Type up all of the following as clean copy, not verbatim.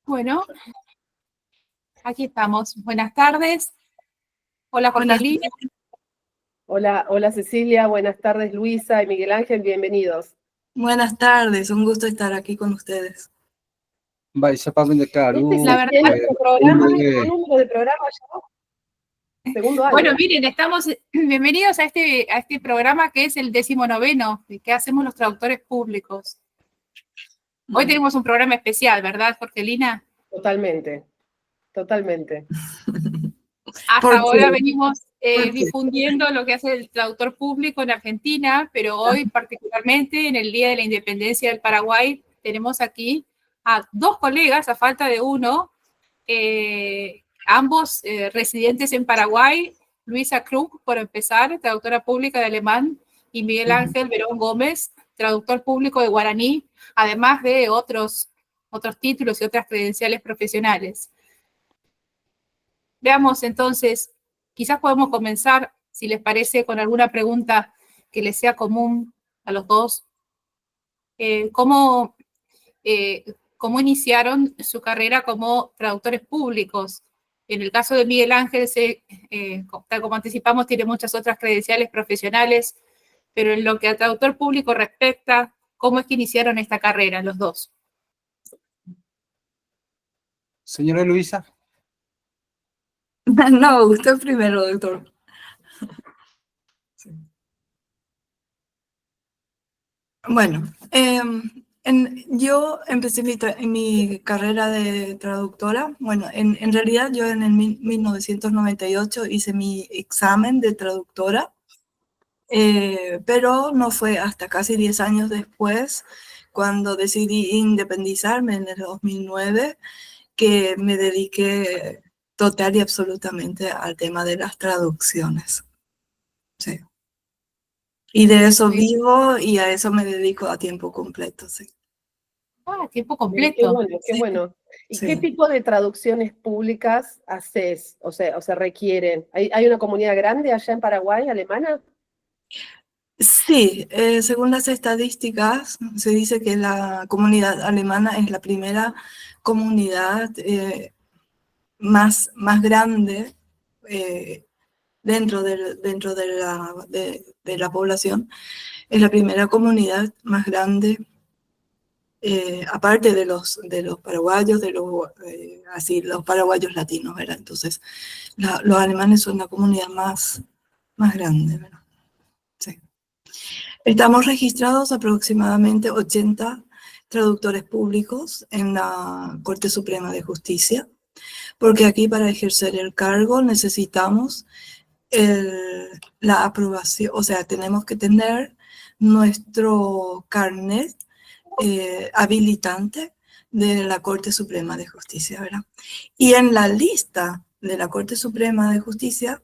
Bueno, aquí estamos. Buenas tardes. Hola, Jorgelina. Hola Cecilia, buenas tardes Luisa y Miguel Ángel, bienvenidos. Buenas tardes, un gusto estar aquí con ustedes. Este es la verdad, nuestro programa, ¿qué número de programa ya? Segundo año. Bueno, miren, estamos bienvenidos a este programa que es el 19º, que hacemos los traductores públicos. Hoy tenemos un programa especial, ¿verdad, Jorgelina? Totalmente. Hasta ahora venimos difundiendo lo que hace el traductor público en Argentina, pero hoy particularmente en el Día de la Independencia del Paraguay tenemos aquí a dos colegas, a falta de uno, ambos residentes en Paraguay, Luisa Krug, por empezar, traductora pública de alemán, y Miguel Ángel Verón Gómez, traductor público de guaraní, además de otros títulos y otras credenciales profesionales. Veamos entonces, quizás podemos comenzar, si les parece, con alguna pregunta que les sea común a los dos. ¿Cómo iniciaron su carrera como traductores públicos? En el caso de Miguel Ángel, tal como anticipamos, tiene muchas otras credenciales profesionales, pero en lo que al traductor público respecta, ¿cómo es que iniciaron esta carrera los dos? Señora Luisa. No, usted primero, doctor. Sí. Bueno, yo empecé mi carrera de traductora. Bueno, en realidad yo en el 1998 hice mi examen de traductora, pero no fue hasta casi 10 años después, cuando decidí independizarme en el 2009, que me dediqué total y absolutamente al tema de las traducciones. Sí. Y de eso vivo y a eso me dedico a tiempo completo, sí. Ah, a tiempo completo. Qué bueno. ¿Y qué tipo de traducciones públicas haces? O sea, requieren. ¿Hay una comunidad grande allá en Paraguay, alemana? Sí, según las estadísticas, se dice que la comunidad alemana es la primera comunidad más grande dentro de la población. Es la primera comunidad más grande, aparte de los paraguayos, los paraguayos latinos, ¿verdad? Entonces, los alemanes son la comunidad más grande, ¿verdad? Sí. Estamos registrados aproximadamente 80 traductores públicos en la Corte Suprema de Justicia, porque aquí para ejercer el cargo necesitamos la aprobación, o sea, tenemos que tener nuestro carnet habilitante de la Corte Suprema de Justicia, ¿verdad? Y en la lista de la Corte Suprema de Justicia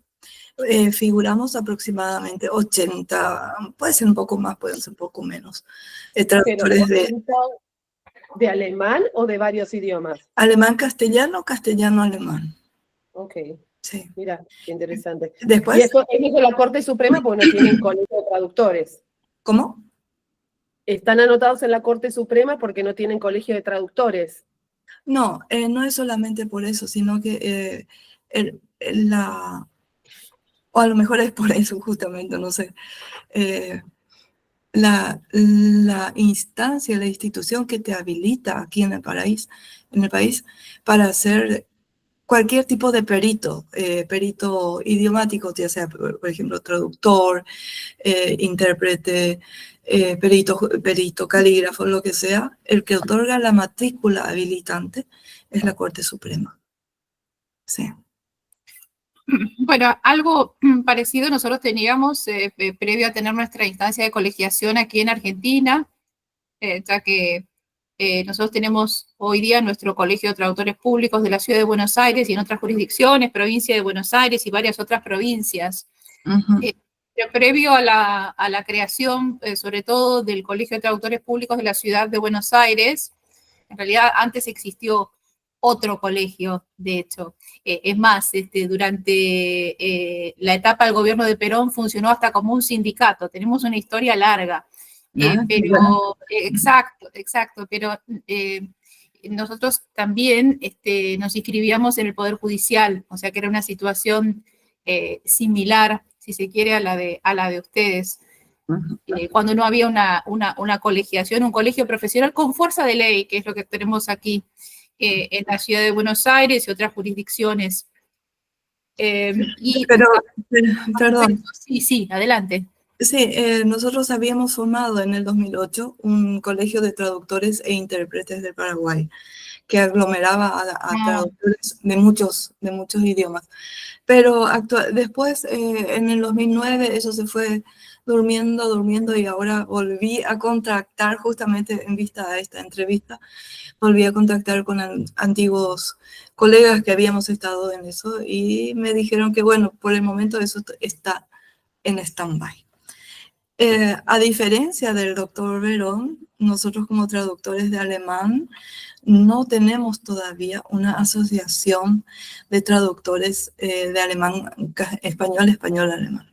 figuramos aproximadamente 80, puede ser un poco más, pueden ser un poco menos, traductores ¿De alemán o de varios idiomas? Alemán, castellano, castellano, alemán. Ok. Sí. Mira, qué interesante. Después, ¿Y eso es de la Corte Suprema porque no tienen colegio de traductores? ¿cómo? Están anotados en la Corte Suprema porque no tienen colegio de traductores. No, no es solamente por eso, sino que o a lo mejor es por eso justamente, no sé, la instancia, la institución que te habilita aquí en el país para hacer cualquier tipo de perito idiomático, ya sea, por ejemplo, traductor, intérprete, perito calígrafo, lo que sea, el que otorga la matrícula habilitante es la Corte Suprema. Sí. Bueno, algo parecido nosotros teníamos previo a tener nuestra instancia de colegiación aquí en Argentina, ya que nosotros tenemos hoy día nuestro Colegio de Traductores Públicos de la Ciudad de Buenos Aires y en otras jurisdicciones, provincia de Buenos Aires y varias otras provincias. Pero previo a la creación, sobre todo del Colegio de Traductores Públicos de la Ciudad de Buenos Aires, en realidad antes existió otro colegio, de hecho. Es más, durante la etapa del gobierno de Perón funcionó hasta como un sindicato. Tenemos una historia larga. Exacto, pero nosotros también nos inscribíamos en el Poder Judicial, o sea que era una situación similar, si se quiere, a la de ustedes. Cuando no había una colegiación, un colegio profesional con fuerza de ley, que es lo que tenemos aquí en la ciudad de Buenos Aires y otras jurisdicciones. Pero, perdón. Sí, adelante. Sí, nosotros habíamos formado en el 2008 un colegio de traductores e intérpretes del Paraguay que aglomeraba a traductores de muchos idiomas. Pero después, en el 2009, eso se fue durmiendo y ahora volví a contactar, justamente en vista de esta entrevista, volví a contactar con antiguos colegas que habíamos estado en eso y me dijeron que, bueno, por el momento eso está en stand-by. A diferencia del doctor Verón, nosotros como traductores de alemán no tenemos todavía una asociación de traductores de alemán, español, alemán.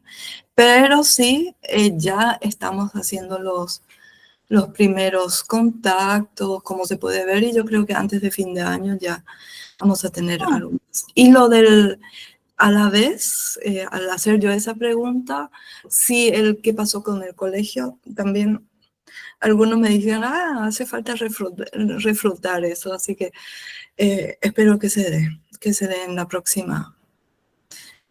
Pero sí, ya estamos haciendo los primeros contactos, como se puede ver, y yo creo que antes de fin de año ya vamos a tener algo más. Y a la vez, al hacer yo esa pregunta, sí, qué pasó con el colegio, también algunos me dijeron, hace falta reflotar eso, así que espero que se dé en la próxima,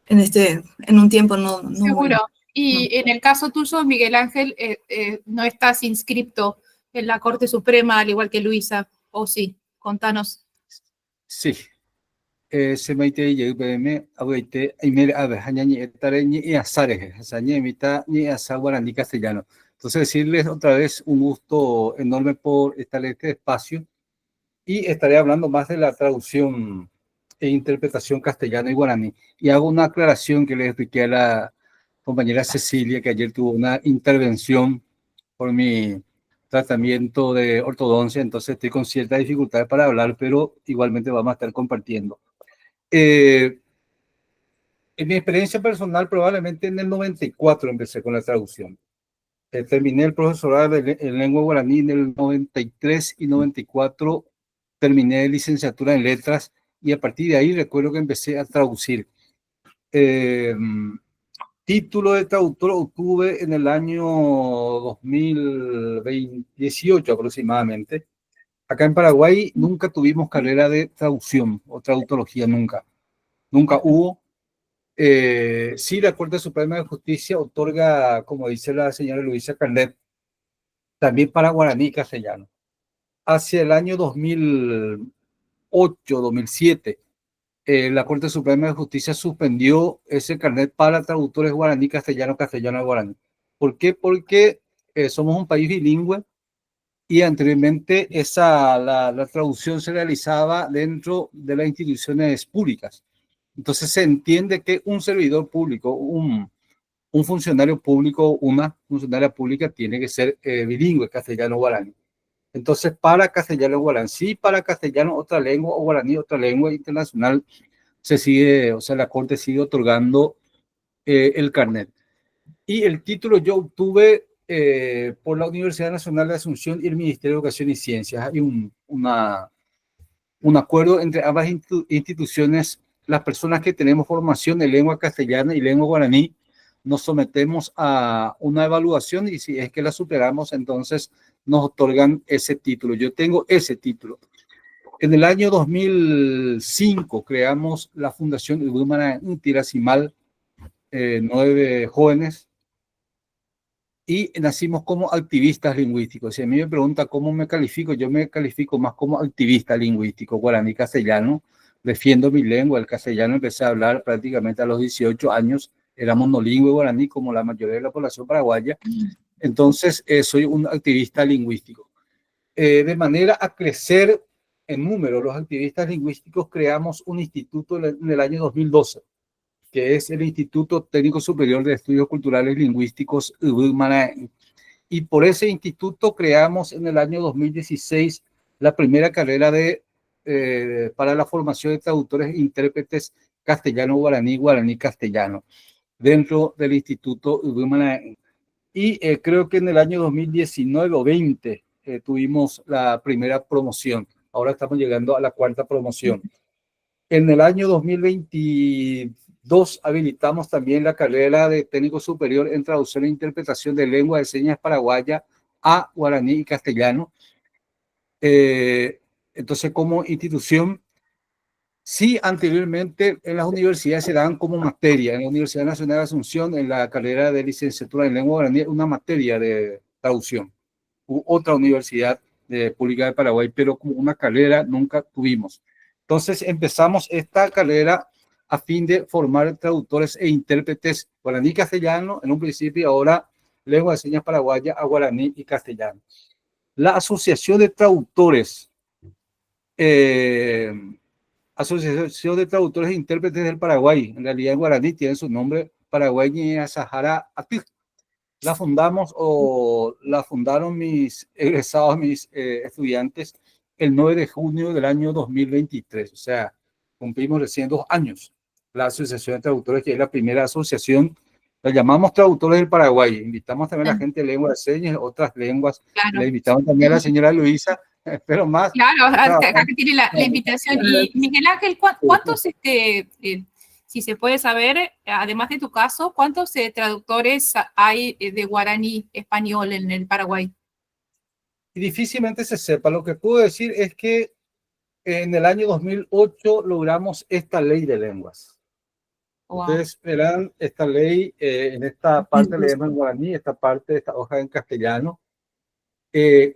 en un tiempo no Seguro. muy... Y en el caso tuyo, Miguel Ángel, no estás inscripto en la Corte Suprema, al igual que Luisa, ¿o sí? Contanos. Sí. Se maite y UPM, abuete, y mira, a ver, ni etare ni asareje, o sea, ni mitad ni asaguara ni castellano. Entonces, decirles otra vez un gusto enorme por estar en este espacio y estaré hablando más de la traducción e interpretación castellano y guaraní. Y hago una aclaración que le expliqué a la compañera Cecilia, que ayer tuvo una intervención por mi tratamiento de ortodoncia, entonces estoy con cierta dificultad para hablar, pero igualmente vamos a estar compartiendo. En mi experiencia personal, probablemente en el 94 empecé con la traducción. Terminé el profesorado en lengua guaraní en el 93 y 94, terminé licenciatura en letras y a partir de ahí recuerdo que empecé a traducir. Título de traductor obtuve en el año 2018 aproximadamente. Acá en Paraguay nunca tuvimos carrera de traducción o traductología, nunca hubo. Sí, la Corte Suprema de Justicia otorga, como dice la señora Luisa, carnet también para guaraní y castellano. Hacia el año 2008, 2007, la Corte Suprema de Justicia suspendió ese carnet para traductores guaraní, castellano, castellano, guaraní. ¿Por qué? Porque somos un país bilingüe y anteriormente la traducción se realizaba dentro de las instituciones públicas. Entonces se entiende que un servidor público, un funcionario público, una funcionaria pública tiene que ser bilingüe, castellano-guaraní. Entonces, para castellano-guaraní, sí, para castellano otra lengua o guaraní otra lengua internacional, se sigue, o sea, la Corte sigue otorgando el carnet. Y el título yo obtuve por la Universidad Nacional de Asunción y el Ministerio de Educación y Ciencias. Hay un acuerdo entre ambas instituciones. Las personas que tenemos formación en lengua castellana y lengua guaraní nos sometemos a una evaluación y si es que la superamos, entonces nos otorgan ese título. Yo tengo ese título. En el año 2005 creamos la Fundación Idumana Intiracimal, 9 jóvenes, y nacimos como activistas lingüísticos. Si a mí me pregunta cómo me califico, yo me califico más como activista lingüístico, guaraní castellano. Defiendo mi lengua, el castellano empecé a hablar prácticamente a los 18 años, era monolingüe guaraní como la mayoría de la población paraguaya. Entonces, soy un activista lingüístico. De manera a crecer en número, los activistas lingüísticos creamos un instituto en el año 2012, que es el Instituto Técnico Superior de Estudios Culturales y Lingüísticos, y por ese instituto creamos en el año 2016 la primera carrera para la formación de traductores e intérpretes castellano-guaraní, guaraní-castellano, dentro del Instituto y creo que en el año 2019 o 20 tuvimos la primera promoción. Ahora estamos llegando a la 4ª promoción. En el año 2022 habilitamos también la carrera de técnico superior en traducción e interpretación de lengua de señas paraguaya a guaraní y castellano. Entonces, como institución, sí, anteriormente en las universidades se daban como materia. En la Universidad Nacional de Asunción, en la carrera de licenciatura en lengua guaraní, una materia de traducción. Hubo otra universidad pública de Paraguay, pero como una carrera nunca tuvimos. Entonces empezamos esta carrera a fin de formar traductores e intérpretes guaraní y castellano en un principio, y ahora lengua de señas paraguaya a guaraní y castellano. La Asociación de Traductores, Asociación de Traductores e Intérpretes del Paraguay, en realidad en guaraní tiene su nombre Paraguay Sahara Atig. La fundamos o la fundaron mis egresados, mis estudiantes, el 9 de junio del año 2023. O sea, cumplimos recién 2 años. La Asociación de Traductores, que es la primera asociación, la llamamos Traductores del Paraguay. Invitamos también a la gente de lengua de señas, otras lenguas. Claro. Le invitamos también a la señora Luisa, pero más. Claro, acá tiene la invitación. Y Miguel Ángel, ¿cuántos, si se puede saber, además de tu caso, cuántos traductores hay de guaraní español en el Paraguay? Y difícilmente se sepa. Lo que puedo decir es que en el año 2008 logramos esta ley de lenguas. Wow. Ustedes verán esta ley, en esta parte leemos en guaraní, esta parte, esta hoja en castellano.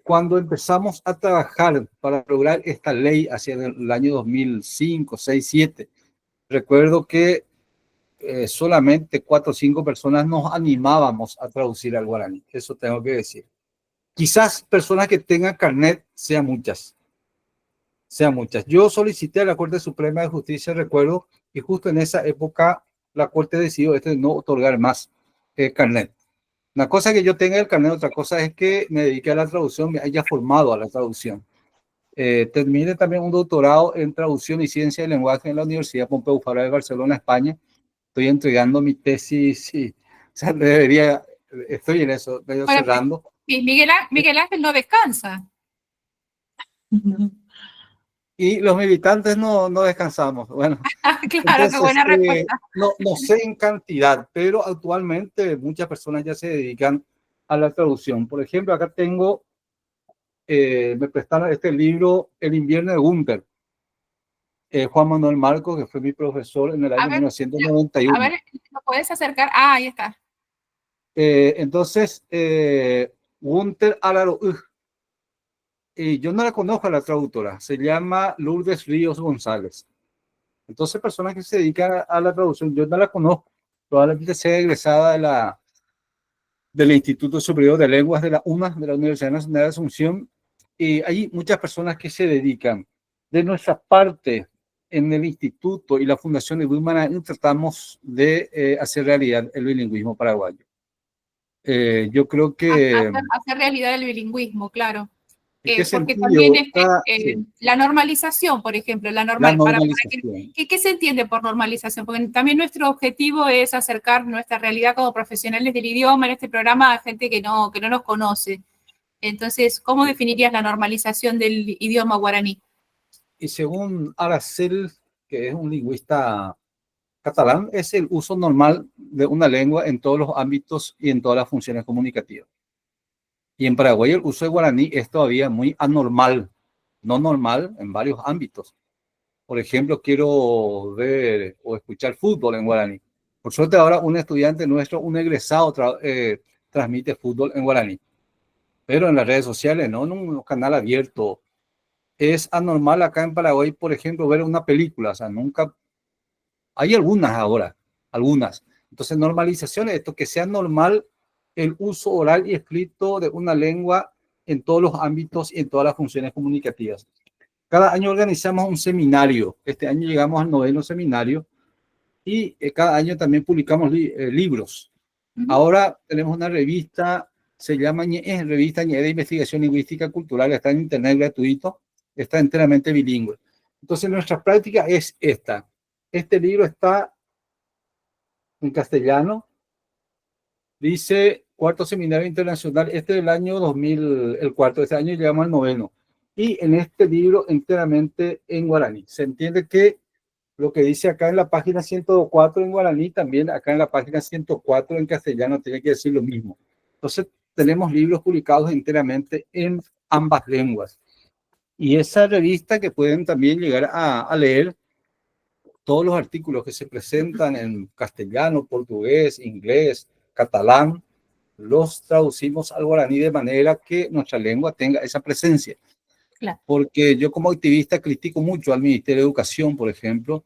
Cuando empezamos a trabajar para lograr esta ley hacia el año 2005, 6, 7, recuerdo que solamente 4 o 5 personas nos animábamos a traducir al guaraní. Eso tengo que decir. Quizás personas que tengan carnet sean muchas. Yo solicité a la Corte Suprema de Justicia, recuerdo, y justo en esa época la Corte decidió no otorgar más carnet. Una cosa es que yo tenga el carnet, otra cosa es que me dedique a la traducción, me haya formado a la traducción. Terminé también un doctorado en traducción y ciencia del lenguaje en la Universidad Pompeu Fabra de Barcelona, España. Estoy entregando mi tesis y, o sea, estoy en eso, medio cerrando. Sí, Miguel Ángel no descansa. Y los militantes no descansamos. Bueno, claro, qué buena respuesta. No sé en cantidad, pero actualmente muchas personas ya se dedican a la traducción. Por ejemplo, acá tengo, me prestaron este libro, El invierno de Gunther. Juan Manuel Marcos, que fue mi profesor en el año 1991. A ver, ¿lo puedes acercar? Ah, ahí está. Entonces, Gunther Alaro, yo no la conozco a la traductora, se llama Lourdes Ríos González. Entonces, personas que se dedican a la traducción, yo no la conozco, probablemente sea egresada del Instituto Superior de Lenguas de la UNA, de la Universidad Nacional de Asunción, y hay muchas personas que se dedican. De nuestra parte, en el instituto y la Fundación de Wilman, tratamos de hacer realidad el bilingüismo paraguayo. Yo creo que... Hacer realidad el bilingüismo, claro. Porque también la normalización, por ejemplo, ¿qué se entiende por normalización? Porque también nuestro objetivo es acercar nuestra realidad como profesionales del idioma en este programa a gente que no nos conoce. Entonces, ¿cómo definirías la normalización del idioma guaraní? Y según Aracel, que es un lingüista catalán, es el uso normal de una lengua en todos los ámbitos y en todas las funciones comunicativas. Y en Paraguay el uso de guaraní es todavía muy anormal, no normal en varios ámbitos. Por ejemplo, quiero ver o escuchar fútbol en guaraní. Por suerte ahora un estudiante nuestro, un egresado, transmite fútbol en guaraní. Pero en las redes sociales, no en un canal abierto. Es anormal acá en Paraguay, por ejemplo, ver una película. O sea, nunca... Hay algunas ahora, algunas. Entonces, normalización es esto, que sea normal el uso oral y escrito de una lengua en todos los ámbitos y en todas las funciones comunicativas. Cada año organizamos un seminario. Este año llegamos al 9º seminario y cada año también publicamos libros. Ahora tenemos una revista, se llama Revista de Investigación Lingüística Cultural, está en internet gratuito, está enteramente bilingüe. Entonces nuestra práctica es esta. Este libro está en castellano, dice Cuarto Seminario Internacional, este del año 2000, el cuarto, este año llegamos al 9º. y en este libro enteramente en guaraní. Se entiende que lo que dice acá en la página 104 en guaraní, también acá en la página 104 en castellano tiene que decir lo mismo. Entonces, tenemos libros publicados enteramente en ambas lenguas. Y esa revista que pueden también llegar a leer todos los artículos que se presentan en castellano, portugués, inglés, catalán, los traducimos al guaraní de manera que nuestra lengua tenga esa presencia. Claro. Porque yo como activista critico mucho al Ministerio de Educación, por ejemplo.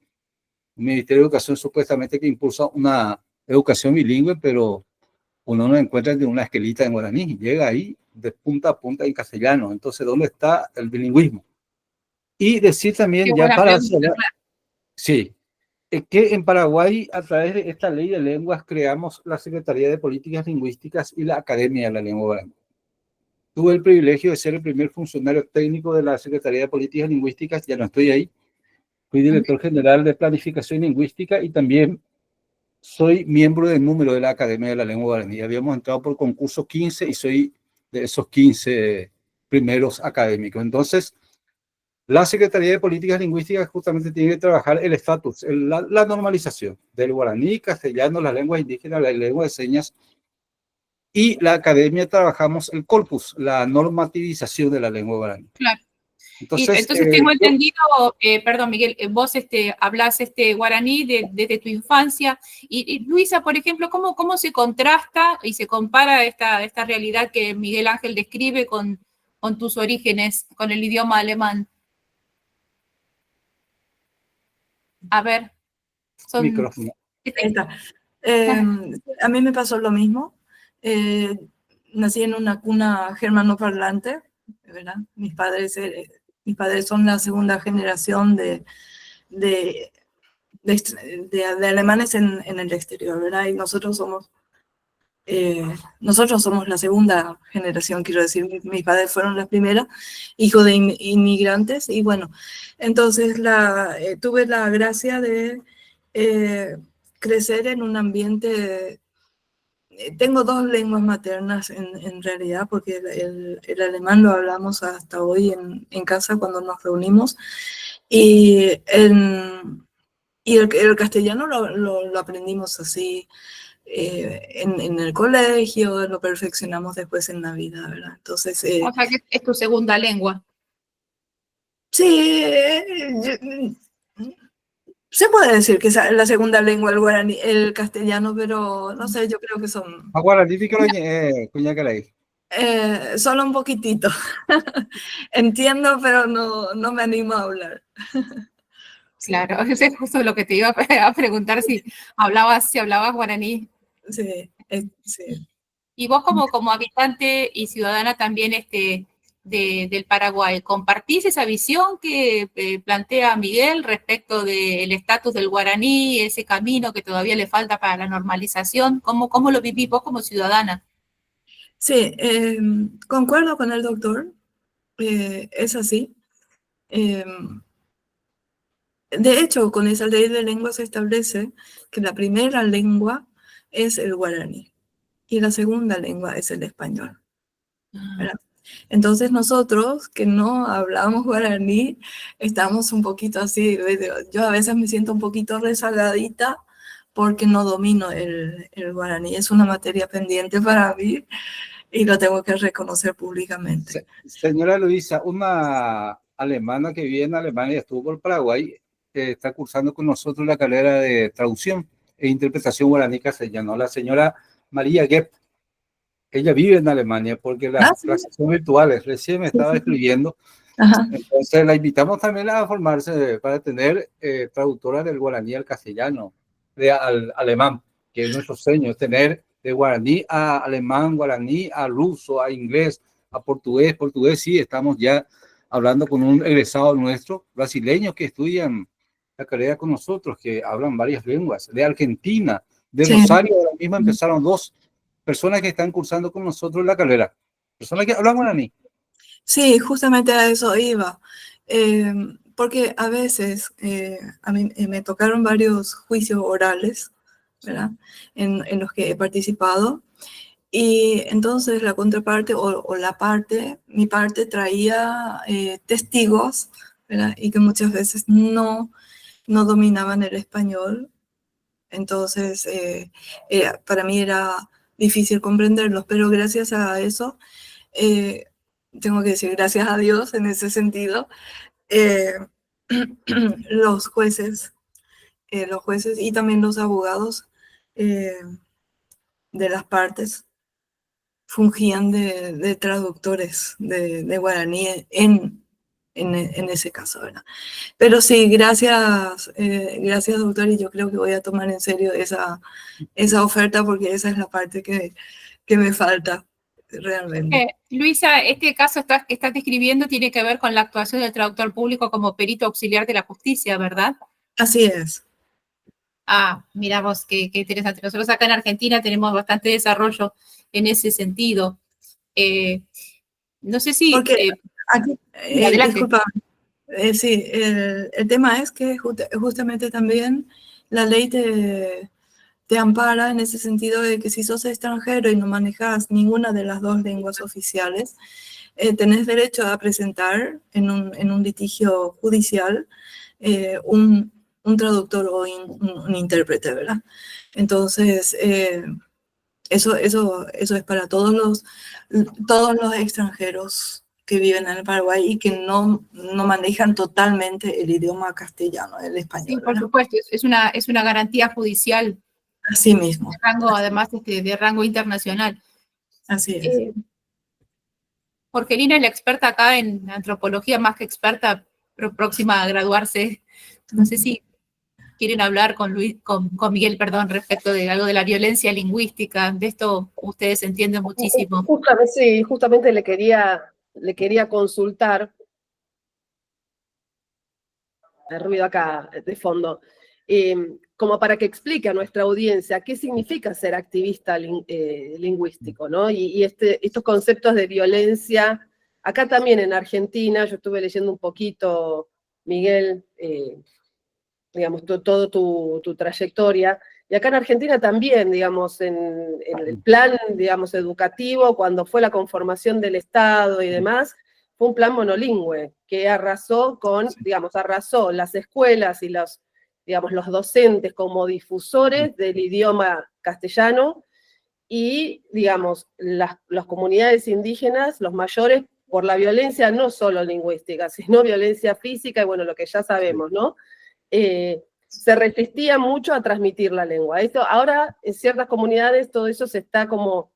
El Ministerio de Educación supuestamente que impulsa una educación bilingüe, pero uno no encuentra de una esquelita en guaraní, llega ahí de punta a punta en castellano. Entonces, ¿dónde está el bilingüismo? Y decir también, Qué ya buena para pregunta, cerrar, claro. sí, que en Paraguay, a través de esta ley de lenguas, creamos la Secretaría de Políticas Lingüísticas y la Academia de la Lengua Guaraní. Tuve el privilegio de ser el primer funcionario técnico de la Secretaría de Políticas Lingüísticas, ya no estoy ahí. Fui director general de Planificación Lingüística y también soy miembro del número de la Academia de la Lengua Guaraní. Habíamos entrado por concurso 15 y soy de esos 15 primeros académicos. Entonces, la Secretaría de Políticas Lingüísticas justamente tiene que trabajar el estatus, la normalización del guaraní, castellano, las lenguas indígenas, la lengua de señas, y la academia trabajamos el corpus, la normativización de la lengua guaraní. Claro. Y Entonces, entonces tengo entendido, perdón Miguel, vos hablas guaraní desde tu infancia, y Luisa, por ejemplo, ¿cómo se contrasta y se compara esta realidad que Miguel Ángel describe con tus orígenes, con el idioma alemán? A ver, micrófono. Ahí está. A mí me pasó lo mismo. Nací en una cuna germanoparlante, ¿verdad? Mis padres son la segunda generación de alemanes en el exterior, ¿verdad? Y nosotros somos la segunda generación, quiero decir. Mis padres fueron las primeras, hijos de inmigrantes, y bueno, entonces tuve la gracia de crecer en un ambiente. Tengo dos lenguas maternas en realidad, porque el alemán lo hablamos hasta hoy en casa cuando nos reunimos, y el castellano lo aprendimos así en el colegio, lo perfeccionamos después en la vida, ¿verdad? Entonces, o sea que es tu segunda lengua. sí, se puede decir que es la segunda lengua el guaraní, el castellano, pero no sé, yo creo que son... solo un poquitito. Entiendo, pero no me animo a hablar. Claro, eso es justo lo que te iba a preguntar, si hablabas guaraní. Sí, sí. Y vos como habitante y ciudadana también del Paraguay, ¿compartís esa visión que plantea Miguel respecto del estatus del guaraní, ese camino que todavía le falta para la normalización? ¿Cómo lo vivís vos como ciudadana? Sí, concuerdo con el doctor, es así. De hecho, con esa ley de lengua se establece que la primera lengua es el guaraní y la segunda lengua es el español, ¿verdad? Entonces nosotros que no hablamos guaraní estamos un poquito así. Yo a veces me siento un poquito rezagadita porque no domino el guaraní. Es una materia pendiente para mí y lo tengo que reconocer públicamente. Señora Luisa, una alemana que vive en Alemania y estuvo por Paraguay, está cursando con nosotros la carrera de traducción e interpretación guaraní castellano, la señora María Gepp. Ella vive en Alemania porque las clases son virtuales. Recién me estaba escribiendo. Ajá. Entonces la invitamos también a formarse para tener traductora del guaraní al castellano, al alemán, que es nuestro sueño, tener de guaraní a alemán, guaraní a ruso, a inglés, a portugués. Portugués sí, estamos ya hablando con un egresado nuestro, brasileño, que estudian la carrera con nosotros, que hablan varias lenguas, de Argentina, de Rosario, ahora mismo empezaron dos personas que están cursando con nosotros la carrera, personas que hablan guaraní. Sí, justamente a eso iba, porque a veces a mí me tocaron varios juicios orales, ¿verdad? En los que he participado, Y entonces la contraparte mi parte traía testigos, ¿verdad? Y que muchas veces no dominaban el español. Entonces, para mí era difícil comprenderlos, pero gracias a eso, tengo que decir gracias a Dios en ese sentido, eh, los jueces y también los abogados eh, de las partes fungían de traductores de guaraní en ese caso, ¿verdad? Pero sí, gracias doctor, y yo creo que voy a tomar en serio esa oferta porque esa es la parte que me falta realmente. Luisa, este caso que estás describiendo tiene que ver con la actuación del traductor público como perito auxiliar de la justicia, ¿verdad? Así es. Ah, mira vos, qué interesante. Nosotros acá en Argentina tenemos bastante desarrollo en ese sentido. No sé si... Porque aquí, adelante. disculpa, sí, el tema es que justamente también la ley te ampara en ese sentido de que si sos extranjero y no manejas ninguna de las dos lenguas oficiales, tenés derecho a presentar en un litigio judicial un traductor o un intérprete, ¿verdad? Entonces, eso es para todos los extranjeros que viven en el Paraguay y que no manejan totalmente el idioma castellano, el español. Sí, por supuesto, es una garantía judicial. Así mismo. Además de rango internacional. Así es. Jorgelina es la experta acá en antropología, más que experta, próxima a graduarse. No sé si quieren hablar con Miguel, perdón, respecto de algo de la violencia lingüística. De esto ustedes entienden muchísimo. Justamente le quería consultar. El ruido acá de fondo. Como para que explique a nuestra audiencia qué significa ser activista lingüístico, ¿no? Y estos conceptos de violencia, acá también en Argentina, yo estuve leyendo un poquito, Miguel, digamos, toda tu trayectoria, y acá en Argentina también, digamos, en el plan, digamos, educativo, cuando fue la conformación del Estado y demás, fue un plan monolingüe, que arrasó las escuelas y los docentes como difusores del idioma castellano, y, digamos, las comunidades indígenas, los mayores, por la violencia no solo lingüística, sino violencia física, y bueno, lo que ya sabemos, ¿no? Se resistía mucho a transmitir la lengua. Ahora, en ciertas comunidades, todo eso se está como,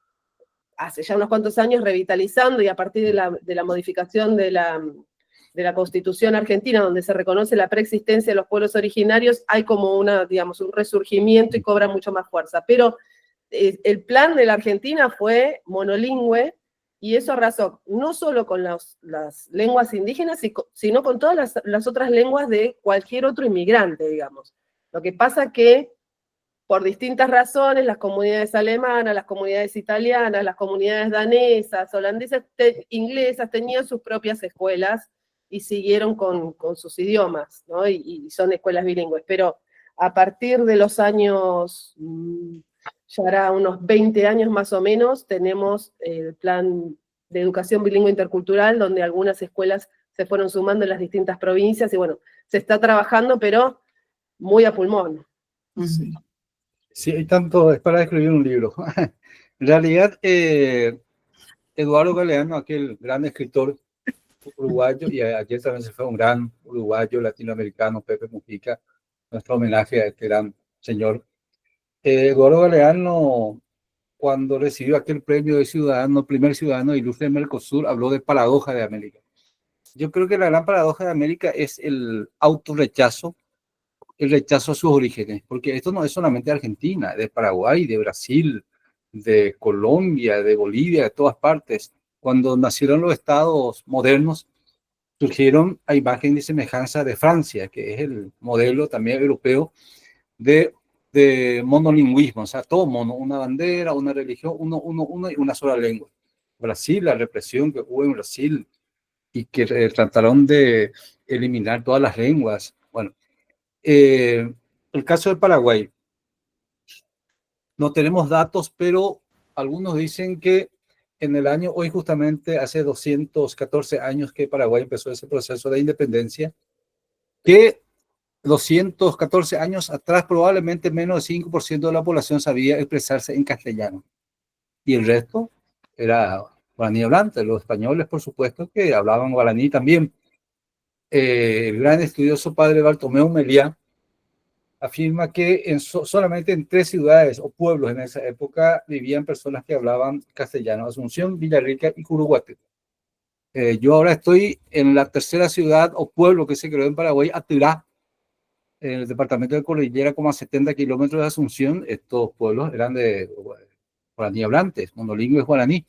hace ya unos cuantos años, revitalizando, y a partir de la modificación de la Constitución argentina, donde se reconoce la preexistencia de los pueblos originarios, hay como un resurgimiento y cobra mucho más fuerza. Pero el plan de la Argentina fue monolingüe, y eso arrasó no solo con las lenguas indígenas, sino con todas las otras lenguas de cualquier otro inmigrante, digamos. Lo que pasa que, por distintas razones, las comunidades alemanas, las comunidades italianas, las comunidades danesas, holandesas, inglesas, tenían sus propias escuelas y siguieron con sus idiomas, ¿no? Y son escuelas bilingües. Pero a partir de los años... ya hará unos 20 años más o menos, tenemos el plan de educación bilingüe intercultural, donde algunas escuelas se fueron sumando en las distintas provincias, y bueno, se está trabajando, pero muy a pulmón. Sí, hay tanto, es para escribir un libro. En realidad, Eduardo Galeano, aquel gran escritor uruguayo, y aquí también se fue un gran uruguayo latinoamericano, Pepe Mujica, nuestro homenaje a este gran señor. Eduardo Galeano, cuando recibió aquel premio de ciudadano, primer ciudadano ilustre de Mercosur, habló de paradoja de América. Yo creo que la gran paradoja de América es el autorrechazo, el rechazo a sus orígenes, porque esto no es solamente de Argentina, de Paraguay, de Brasil, de Colombia, de Bolivia, de todas partes. Cuando nacieron los estados modernos, surgieron a imagen y semejanza de Francia, que es el modelo también europeo de monolingüismo, o sea, todo mono, una bandera, una religión, uno y una sola lengua. Brasil, la represión que hubo en Brasil y que trataron de eliminar todas las lenguas. Bueno, el caso de Paraguay, no tenemos datos, pero algunos dicen que en el año, hoy justamente hace 214 años que Paraguay empezó ese proceso de independencia, que 214 años atrás probablemente menos del 5% de la población sabía expresarse en castellano. Y el resto era guaraní hablante. Los españoles, por supuesto, que hablaban guaraní también. El gran estudioso padre Bartomeu Meliá afirma que solamente en 3 ciudades o pueblos en esa época vivían personas que hablaban castellano: Asunción, Villarrica y Curuguaté. Yo ahora estoy en la tercera ciudad o pueblo que se creó en Paraguay, Atirá, en el departamento de Cordillera, como a 70 kilómetros de Asunción. Estos pueblos eran de guaraní hablantes, monolingües guaraní.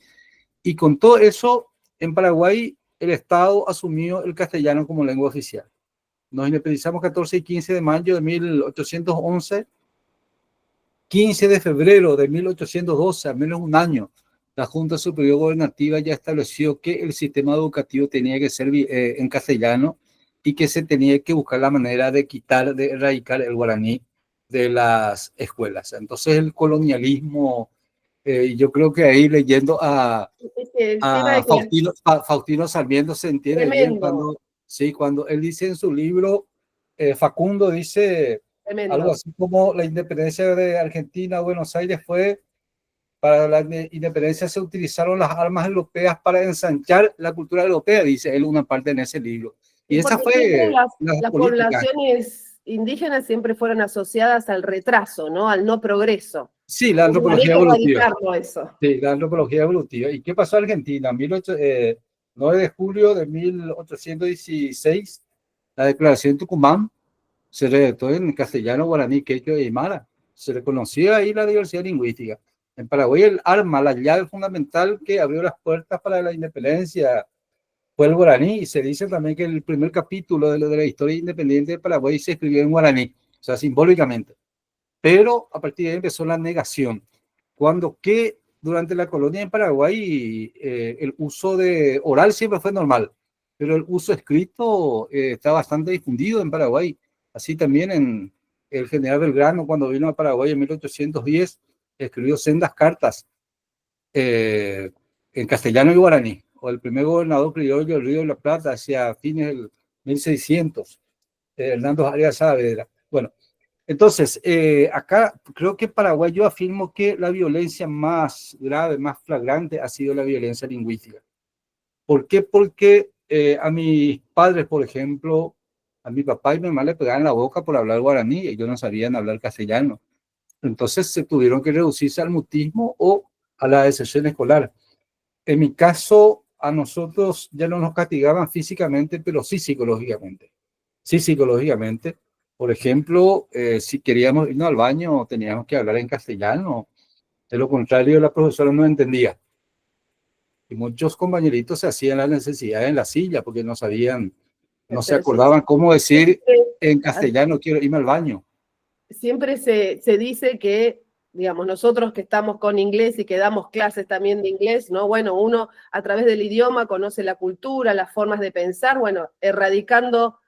Y con todo eso, en Paraguay, el Estado asumió el castellano como lengua oficial. Nos independizamos 14 y 15 de mayo de 1811. 15 de febrero de 1812, al menos un año, la Junta Superior Gobernativa ya estableció que el sistema educativo tenía que ser en castellano y que se tenía que buscar la manera de quitar, de erradicar el guaraní de las escuelas. Entonces el colonialismo, yo creo que ahí leyendo a Faustino Sarmiento se entiende bien cuando, sí, cuando él dice en su libro, Facundo dice algo así como la independencia de Argentina, Buenos Aires fue, para la independencia se utilizaron las armas europeas para ensanchar la cultura europea, dice él una parte en ese libro. Y esa fue las poblaciones indígenas siempre fueron asociadas al retraso, ¿no? Al no progreso. Sí, la antropología evolutiva. Sí, la antropología evolutiva. ¿Y qué pasó en Argentina? 9 de julio de 1816, la declaración de Tucumán se redactó en castellano, guaraní, quechua y aymara. Se reconocía ahí la diversidad lingüística. En Paraguay el arma, la llave fundamental que abrió las puertas para la independencia fue el guaraní, y se dice también que el primer capítulo de la historia independiente de Paraguay se escribió en guaraní, o sea, simbólicamente. Pero a partir de ahí empezó la negación. Cuando que durante la colonia en Paraguay el uso de oral siempre fue normal, pero el uso escrito está bastante difundido en Paraguay. Así también en el general Belgrano, cuando vino a Paraguay en 1810, escribió sendas cartas en castellano y guaraní. O el primer gobernador criollo del Río de la Plata hacia fines del 1600, Hernando Arias Saavedra. Bueno, entonces, acá creo que en Paraguay yo afirmo que la violencia más grave, más flagrante ha sido la violencia lingüística. ¿Por qué? Porque a mis padres, por ejemplo, a mi papá y mi mamá le pegaban la boca por hablar guaraní y ellos no sabían hablar castellano. Entonces se tuvieron que reducirse al mutismo o a la deserción escolar. En mi caso, a nosotros ya no nos castigaban físicamente, pero sí psicológicamente. Sí psicológicamente. Por ejemplo, si queríamos irnos al baño, teníamos que hablar en castellano. De lo contrario, la profesora no entendía. Y muchos compañeritos se hacían la necesidad en la silla porque no sabían, no se acordaban cómo decir en castellano, quiero irme al baño. Siempre se dice que, digamos, nosotros que estamos con inglés y que damos clases también de inglés, ¿no? Bueno, uno a través del idioma conoce la cultura, las formas de pensar, bueno, erradicando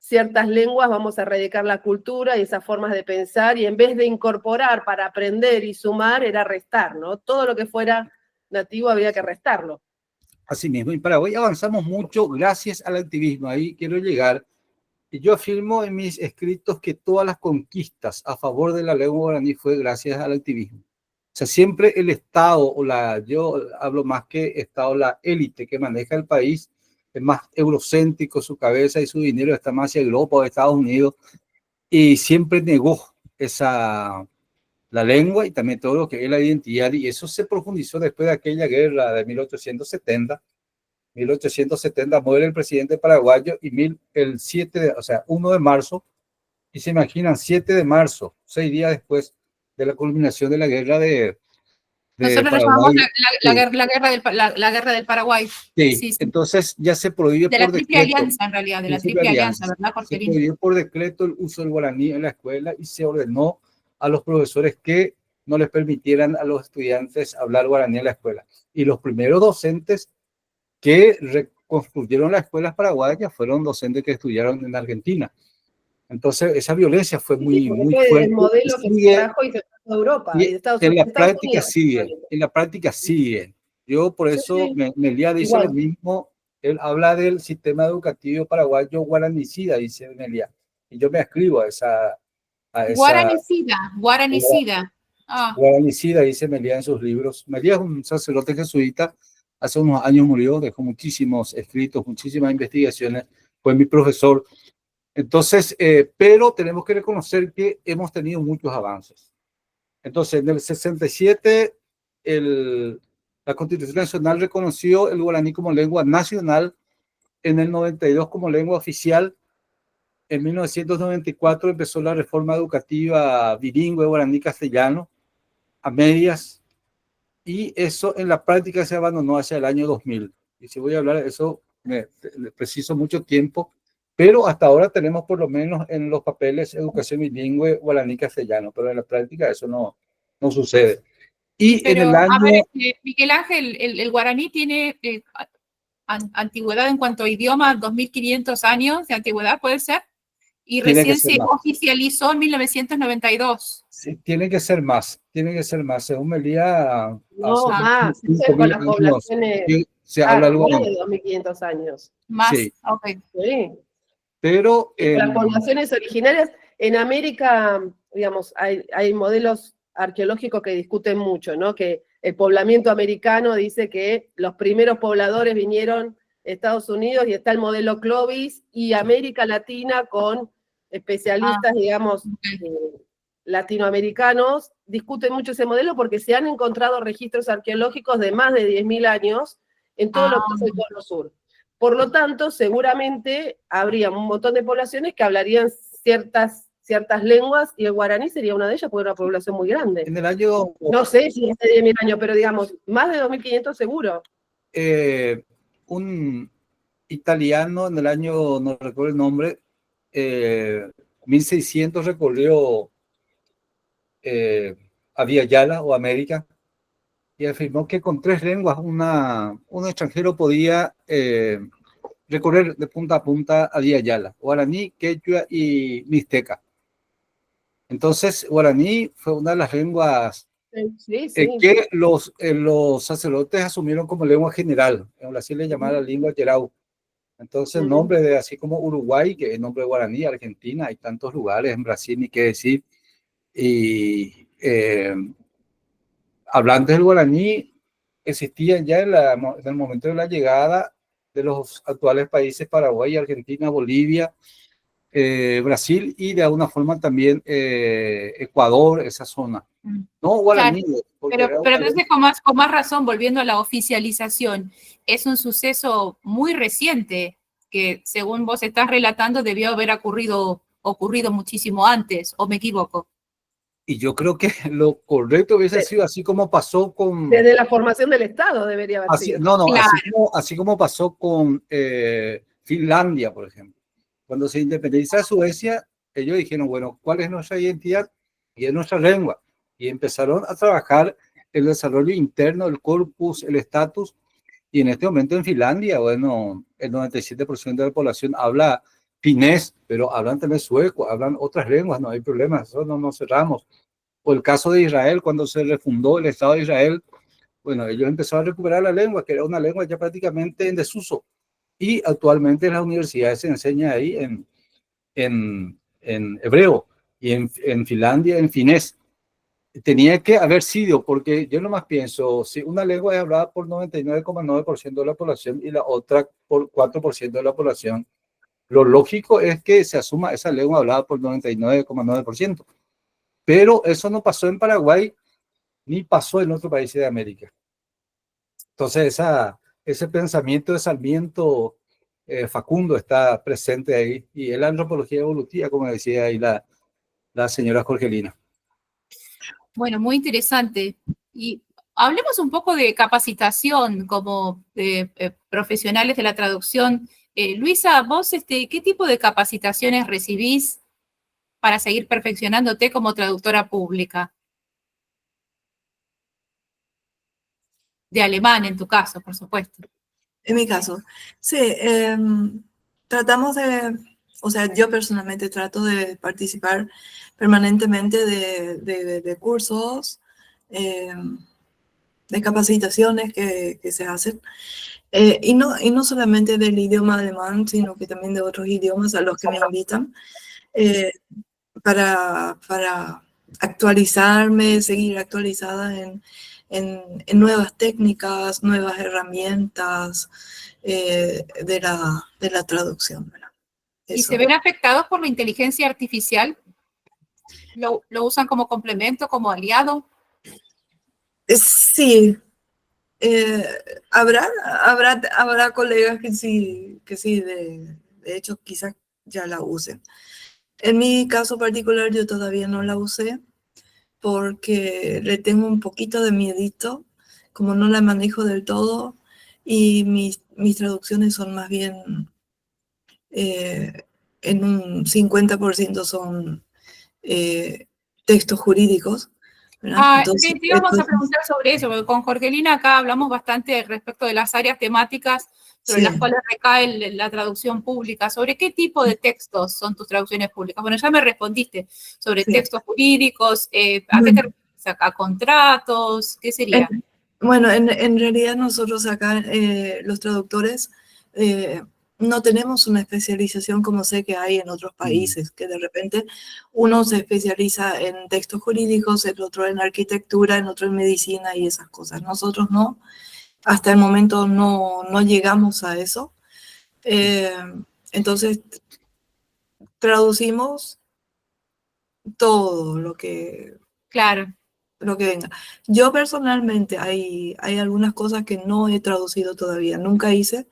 ciertas lenguas vamos a erradicar la cultura y esas formas de pensar, y en vez de incorporar para aprender y sumar, era restar, ¿no? Todo lo que fuera nativo había que restarlo. Así mismo, en Paraguay avanzamos mucho gracias al activismo, ahí quiero llegar. Y yo afirmo en mis escritos que todas las conquistas a favor de la lengua guaraní fue gracias al activismo. O sea, siempre el Estado, yo hablo más que Estado, la élite que maneja el país, es más eurocéntrico, su cabeza y su dinero está más hacia Europa o Estados Unidos, y siempre negó la lengua y también todo lo que es la identidad, y eso se profundizó después de aquella guerra de 1870. 1870 muere el presidente paraguayo y el 1 de marzo, y se imaginan, 7 de marzo, 6 días después de la culminación de la guerra de nosotros Paraguay. le llamamos la guerra del Paraguay. Sí, sí, entonces ya se prohibió por decreto. De la Triple Alianza, en realidad, de la Triple Alianza, ¿verdad? Se prohibió por decreto el uso del guaraní en la escuela y se ordenó a los profesores que no les permitieran a los estudiantes hablar guaraní en la escuela. Y los primeros docentes que reconstruyeron las escuelas paraguayas fueron docentes que estudiaron en Argentina. Entonces, esa violencia fue Sí, muy, porque muy fue el fuerte. modelo que se Sigue, trajo y se trajo de Europa y y de Estados en la Estados práctica Unidos. sigue, en la práctica sigue. Yo por Sí, eso, sí, Meliá dice lo igual. mismo, él habla del sistema educativo paraguayo guaranicida, dice Meliá. Y yo me escribo a esa Guaranicida. Ah, guaranicida, dice Meliá en sus libros. Meliá es un sacerdote jesuita, hace unos años murió, dejó muchísimos escritos, muchísimas investigaciones, fue mi profesor. Entonces, pero tenemos que reconocer que hemos tenido muchos avances. Entonces, en el 67, la Constitución Nacional reconoció el guaraní como lengua nacional, en el 92 como lengua oficial, en 1994 empezó la reforma educativa bilingüe guaraní-castellano, a medias, y eso en la práctica se abandonó hacia el año 2000. Y si voy a hablar de eso, preciso mucho tiempo, pero hasta ahora tenemos por lo menos en los papeles educación bilingüe guaraní-castellano, pero en la práctica eso no sucede. Y en pero, el a ver, año, Miguel Ángel, el guaraní tiene antigüedad en cuanto a idioma, 2500 años de antigüedad, ¿puede ser? Y tiene que recién ser se más. oficializó en 1992. Sí, tiene que ser más, tiene que ser más. Según Melía, hace No, más. Eso es con 5.000 las años poblaciones, que se habla claro, el más guaraní. de 2500 años. Más, Sí, ok. Sí. pero Y con las poblaciones originarias, en América, digamos, hay modelos arqueológicos que discuten mucho, ¿no? Que el poblamiento americano dice que los primeros pobladores vinieron de Estados Unidos y está el modelo Clovis, y América Latina con especialistas, digamos, Ok. latinoamericanos, discuten mucho ese modelo porque se han encontrado registros arqueológicos de más de 10.000 años en todo lo que es el Cono Sur. Por lo tanto, seguramente habría un montón de poblaciones que hablarían ciertas lenguas, y el guaraní sería una de ellas porque era una población muy grande. en el año, No sé si es de 10.000 años, pero digamos, más de 2.500 seguro. un italiano en el año, no recuerdo el nombre, 1600 recorrió a Via Yala o América y afirmó que con 3 lenguas un extranjero podía recorrer de punta a punta a Via Yala, guaraní, quechua y mixteca. Entonces, guaraní fue una de las lenguas Sí, sí. que los sacerdotes asumieron como lengua general. En Brasil le llamaban la lengua yerau. Entonces, el nombre de, así como Uruguay, que es el nombre de guaraní, Argentina, hay tantos lugares, en Brasil ni qué decir. Y hablantes del guaraní existían ya en el momento de la llegada de los actuales países Paraguay, Argentina, Bolivia, Brasil y de alguna forma también Ecuador, esa zona. No Claro, guaraní, porque era pero una entonces con más razón, volviendo a la oficialización, es un suceso muy reciente que, según vos estás relatando, debió haber ocurrido muchísimo antes, ¿o me equivoco? y yo creo que lo correcto hubiese sido así como pasó con... Desde la formación del Estado debería haber Así, sido. no, Claro. así como pasó con Finlandia, por ejemplo. Cuando se independiza Suecia, ellos dijeron, bueno, ¿cuál es nuestra identidad? Y es nuestra lengua. Y empezaron a trabajar el desarrollo interno, el corpus, el estatus. Y en este momento en Finlandia, bueno, el 97% de la población habla finés, pero hablan también sueco, hablan otras lenguas, no hay problema, eso no nos cerramos. O el caso de Israel, cuando se refundó el Estado de Israel, bueno, ellos empezaron a recuperar la lengua, que era una lengua ya prácticamente en desuso. Y actualmente en las universidades se enseña ahí en hebreo y en Finlandia en finés. Tenía que haber sido, porque yo nomás pienso, si una lengua es hablada por 99,9% de la población y la otra por 4% de la población, lo lógico es que se asuma esa lengua hablada por 99,9%. Pero eso no pasó en Paraguay ni pasó en otros países de América. Entonces, ese pensamiento de Sarmiento Facundo está presente ahí, y es la antropología evolutiva, como decía ahí la señora Jorgelina. Bueno, muy interesante. Y hablemos un poco de capacitación como profesionales de la traducción. Luisa, vos, ¿qué tipo de capacitaciones recibís para seguir perfeccionándote como traductora pública? De alemán, en tu caso, por supuesto. En mi caso, sí, tratamos de o sea, yo personalmente trato de participar permanentemente de cursos, de capacitaciones que se hacen. Y no solamente del idioma alemán, sino que también de otros idiomas a los que me invitan, para actualizarme, seguir actualizada en nuevas técnicas, nuevas herramientas de la traducción, ¿verdad? ¿Y Eso. se ven afectados por la inteligencia artificial? ¿Lo usan como complemento, como aliado? Sí, habrá colegas que sí, de hecho quizás ya la usen. En mi caso particular yo todavía no la usé porque le tengo un poquito de miedito, como no la manejo del todo y mis traducciones son más bien, en un 50% son textos jurídicos, ¿verdad? Entonces, Te íbamos a preguntar sobre eso, porque con Jorgelina acá hablamos bastante respecto de las áreas temáticas sobre las sí. cuales recae la traducción pública. ¿Sobre qué tipo de textos son tus traducciones públicas? Bueno, ya me respondiste sobre Sí. textos jurídicos. ¿A qué te refieres acá? ¿Contratos? ¿Qué sería? Bueno, en realidad nosotros acá, los traductores, no tenemos una especialización como sé que hay en otros países, que de repente uno se especializa en textos jurídicos, el otro en arquitectura, el otro en medicina y esas cosas. Nosotros no, hasta el momento no llegamos a eso. Entonces, traducimos todo Claro. lo que venga. Yo personalmente hay algunas cosas que no he traducido todavía, nunca hice.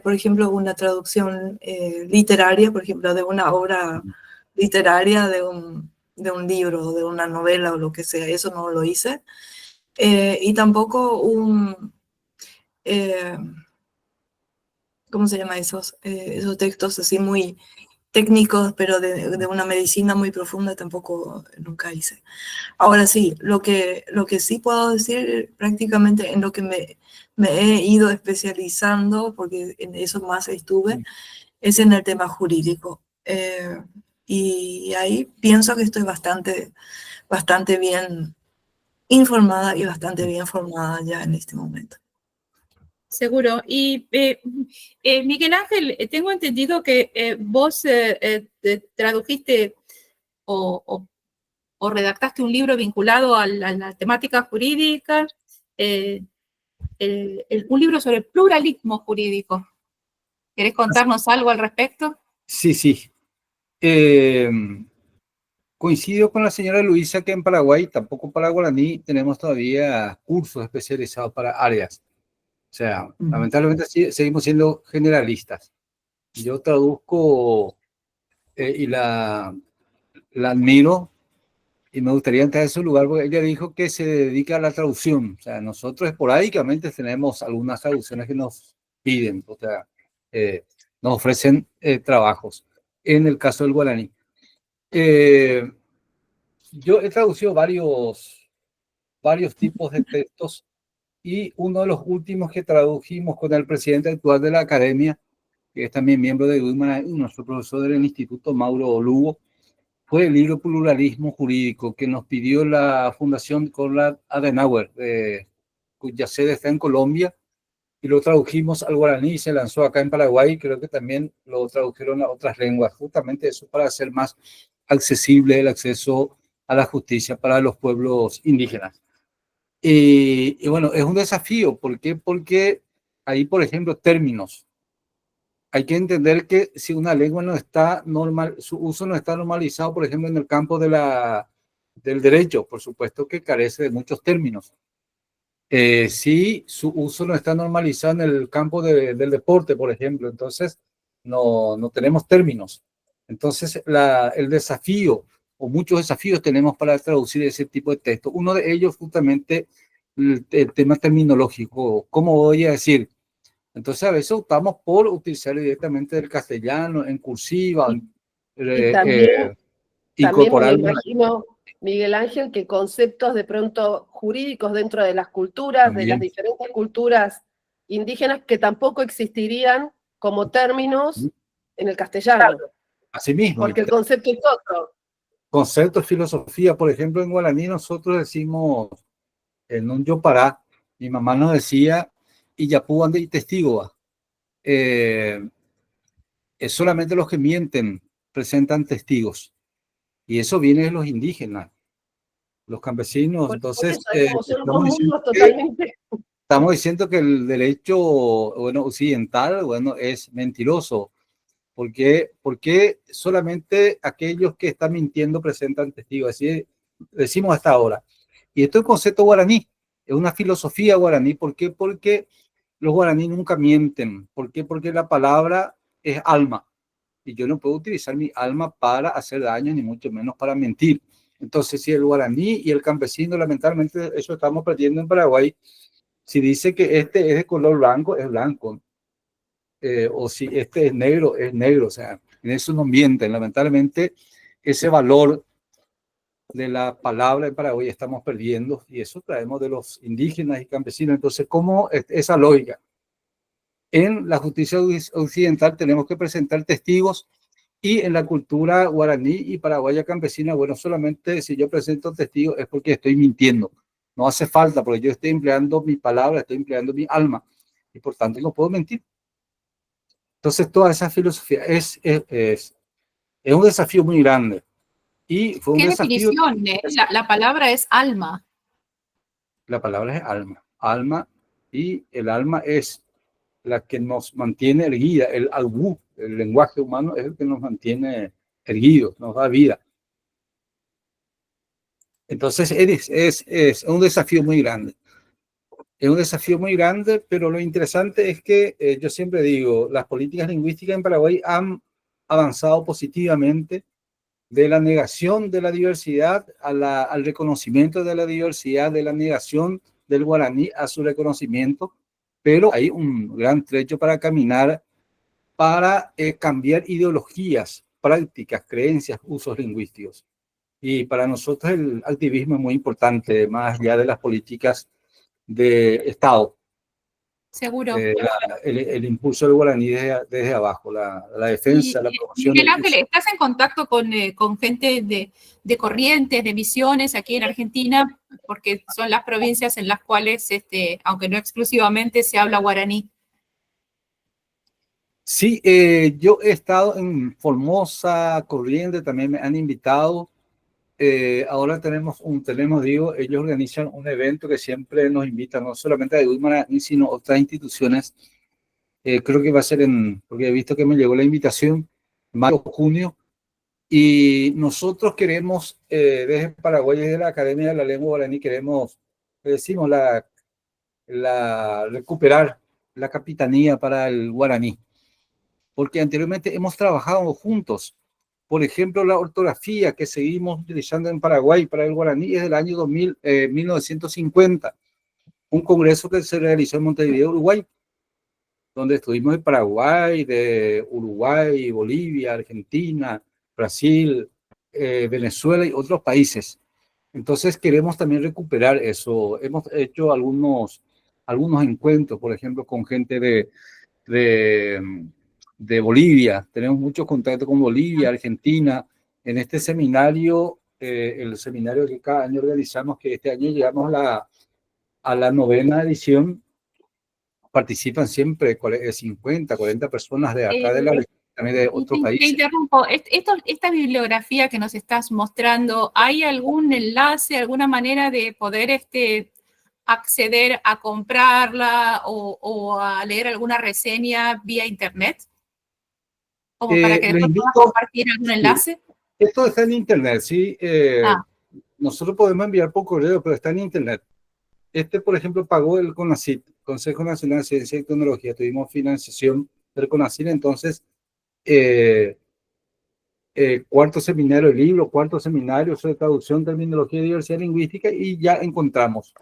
Por ejemplo, una traducción literaria, por ejemplo, de una obra literaria, de un libro, de una novela o lo que sea, eso no lo hice. Y tampoco eh, ¿cómo se llama esos textos así muy técnicos, pero de una medicina muy profunda, tampoco nunca hice. Ahora sí, lo que sí puedo decir prácticamente en lo que me he ido especializando, porque en eso más estuve, es en el tema jurídico. Y ahí pienso que estoy bastante bien informada y bastante bien formada ya en este momento. Seguro. Y Miguel Ángel, tengo entendido que vos tradujiste o redactaste un libro vinculado a la temática jurídica, un libro sobre pluralismo jurídico. ¿Querés contarnos algo al respecto? Sí, sí. Coincido con la señora Luisa que en Paraguay, tampoco para guaraní, tenemos todavía cursos especializados para áreas. O sea, lamentablemente seguimos siendo generalistas. Yo traduzco y la admiro y me gustaría entrar en su lugar porque ella dijo que se dedica a la traducción. O sea, nosotros esporádicamente tenemos algunas traducciones que nos piden, o sea, nos ofrecen trabajos. En el caso del guaraní. Yo he traducido varios tipos de textos y uno de los últimos que tradujimos con el presidente actual de la academia, que es también miembro de Goodman, nuestro profesor del instituto, Mauro Lugo, fue el libro Pluralismo Jurídico que nos pidió la Fundación Konrad Adenauer, cuya sede está en Colombia, y lo tradujimos al guaraní y se lanzó acá en Paraguay. Creo que también lo tradujeron a otras lenguas, justamente eso para hacer más accesible el acceso a la justicia para los pueblos indígenas. Y bueno, es un desafío. ¿Por qué? Porque ahí, por ejemplo, términos. Hay que entender que si una lengua no está normal, su uso no está normalizado, por ejemplo, en el campo del derecho, por supuesto que carece de muchos términos. Si su uso no está normalizado en el campo del deporte, por ejemplo, entonces no tenemos términos. Entonces, el desafío, o muchos desafíos tenemos para traducir ese tipo de texto. Uno de ellos, justamente, el tema terminológico. ¿Cómo voy a decir? Entonces, a veces optamos por utilizar directamente el castellano en cursiva, Y también me incorporar. imagino, Miguel Ángel, que conceptos de pronto jurídicos dentro de las culturas, de las diferentes culturas indígenas, que tampoco existirían como términos en el castellano, Así mismo, porque el concepto es otro. conceptos, filosofía, por ejemplo, en guaraní nosotros decimos, en un yopará, mi mamá nos decía, Iyapú ande y testigo, es solamente los que mienten presentan testigos, y eso viene de los indígenas, los campesinos. Por Entonces, eso, es como son dos mundos totalmente. estamos diciendo que el derecho, bueno, occidental, bueno, es mentiroso. Porque solamente aquellos que están mintiendo presentan testigos? Así decimos hasta ahora. Y esto es un concepto guaraní, es una filosofía guaraní. ¿Por qué? Porque los guaraní nunca mienten. ¿Por qué? Porque la palabra es alma. Y yo no puedo utilizar mi alma para hacer daño, ni mucho menos para mentir. Entonces, si el guaraní y el campesino, lamentablemente, eso estamos perdiendo en Paraguay, si dice que este es de color blanco, es blanco. O si este es negro, o sea, en eso no mienten. Lamentablemente, ese valor de la palabra en Paraguay estamos perdiendo, y eso traemos de los indígenas y campesinos. Entonces, ¿cómo esa lógica? En la justicia occidental tenemos que presentar testigos, y en la cultura guaraní y paraguaya campesina, bueno, solamente si yo presento testigos es porque estoy mintiendo. No hace falta, porque yo estoy empleando mi palabra, estoy empleando mi alma, y por tanto no puedo mentir. Entonces, toda esa filosofía es un desafío muy grande. Y fue un ¿Qué desafío. definición? La palabra es alma. La palabra es alma. Alma, y el alma es la que nos mantiene erguida. El albu, el lenguaje humano, es el que nos mantiene erguidos, nos da vida. Entonces, es un desafío muy grande. Es un desafío muy grande, pero lo interesante es que yo siempre digo, las políticas lingüísticas en Paraguay han avanzado positivamente de la negación de la diversidad al reconocimiento de la diversidad, de la negación del guaraní a su reconocimiento, pero hay un gran trecho para caminar para cambiar ideologías, prácticas, creencias, usos lingüísticos. Y para nosotros el activismo es muy importante, más allá de las políticas de Estado. Seguro. El impulso del guaraní desde abajo, la defensa, la promoción. Miguel Ángel, ¿estás en contacto con gente de Corrientes, de Misiones aquí en Argentina? Porque son las provincias en las cuales, aunque no exclusivamente, se habla guaraní. Sí, yo he estado en Formosa, Corrientes, también me han invitado. Ahora tenemos, digo, ellos organizan un evento que siempre nos invitan, no solamente a Guaraní, sino otras instituciones. Creo que va a ser porque he visto que me llegó la invitación, mayo o junio, y nosotros queremos, desde Paraguay, desde la Academia de la Lengua Guaraní, queremos, decimos, recuperar la capitanía para el guaraní, porque anteriormente hemos trabajado juntos. Por ejemplo, la ortografía que seguimos utilizando en Paraguay para el guaraní es del año 1950, un congreso que se realizó en Montevideo, Uruguay, donde estuvimos de Paraguay, de Uruguay, Bolivia, Argentina, Brasil, Venezuela y otros países. Entonces queremos también recuperar eso. Hemos hecho algunos encuentros, por ejemplo, con gente de Bolivia. Tenemos mucho contacto con Bolivia, Argentina. En este seminario, el seminario que cada año organizamos, que este año llegamos a la 9ª edición, participan siempre 50, 40 personas de acá de la región, también de otros países. Te interrumpo, esta bibliografía que nos estás mostrando, ¿hay algún enlace, alguna manera de poder acceder a comprarla o a leer alguna reseña vía internet? Como para que después puedas compartir algún enlace. Sí, esto está en internet, sí. Nosotros podemos enviar por correo, pero está en internet. Por ejemplo, pagó el CONACYT, Consejo Nacional de Ciencia y Tecnología. Tuvimos financiación del CONACYT, entonces, cuarto seminario de libro, cuarto seminario sobre traducción, terminología y diversidad lingüística, y ya encontramos.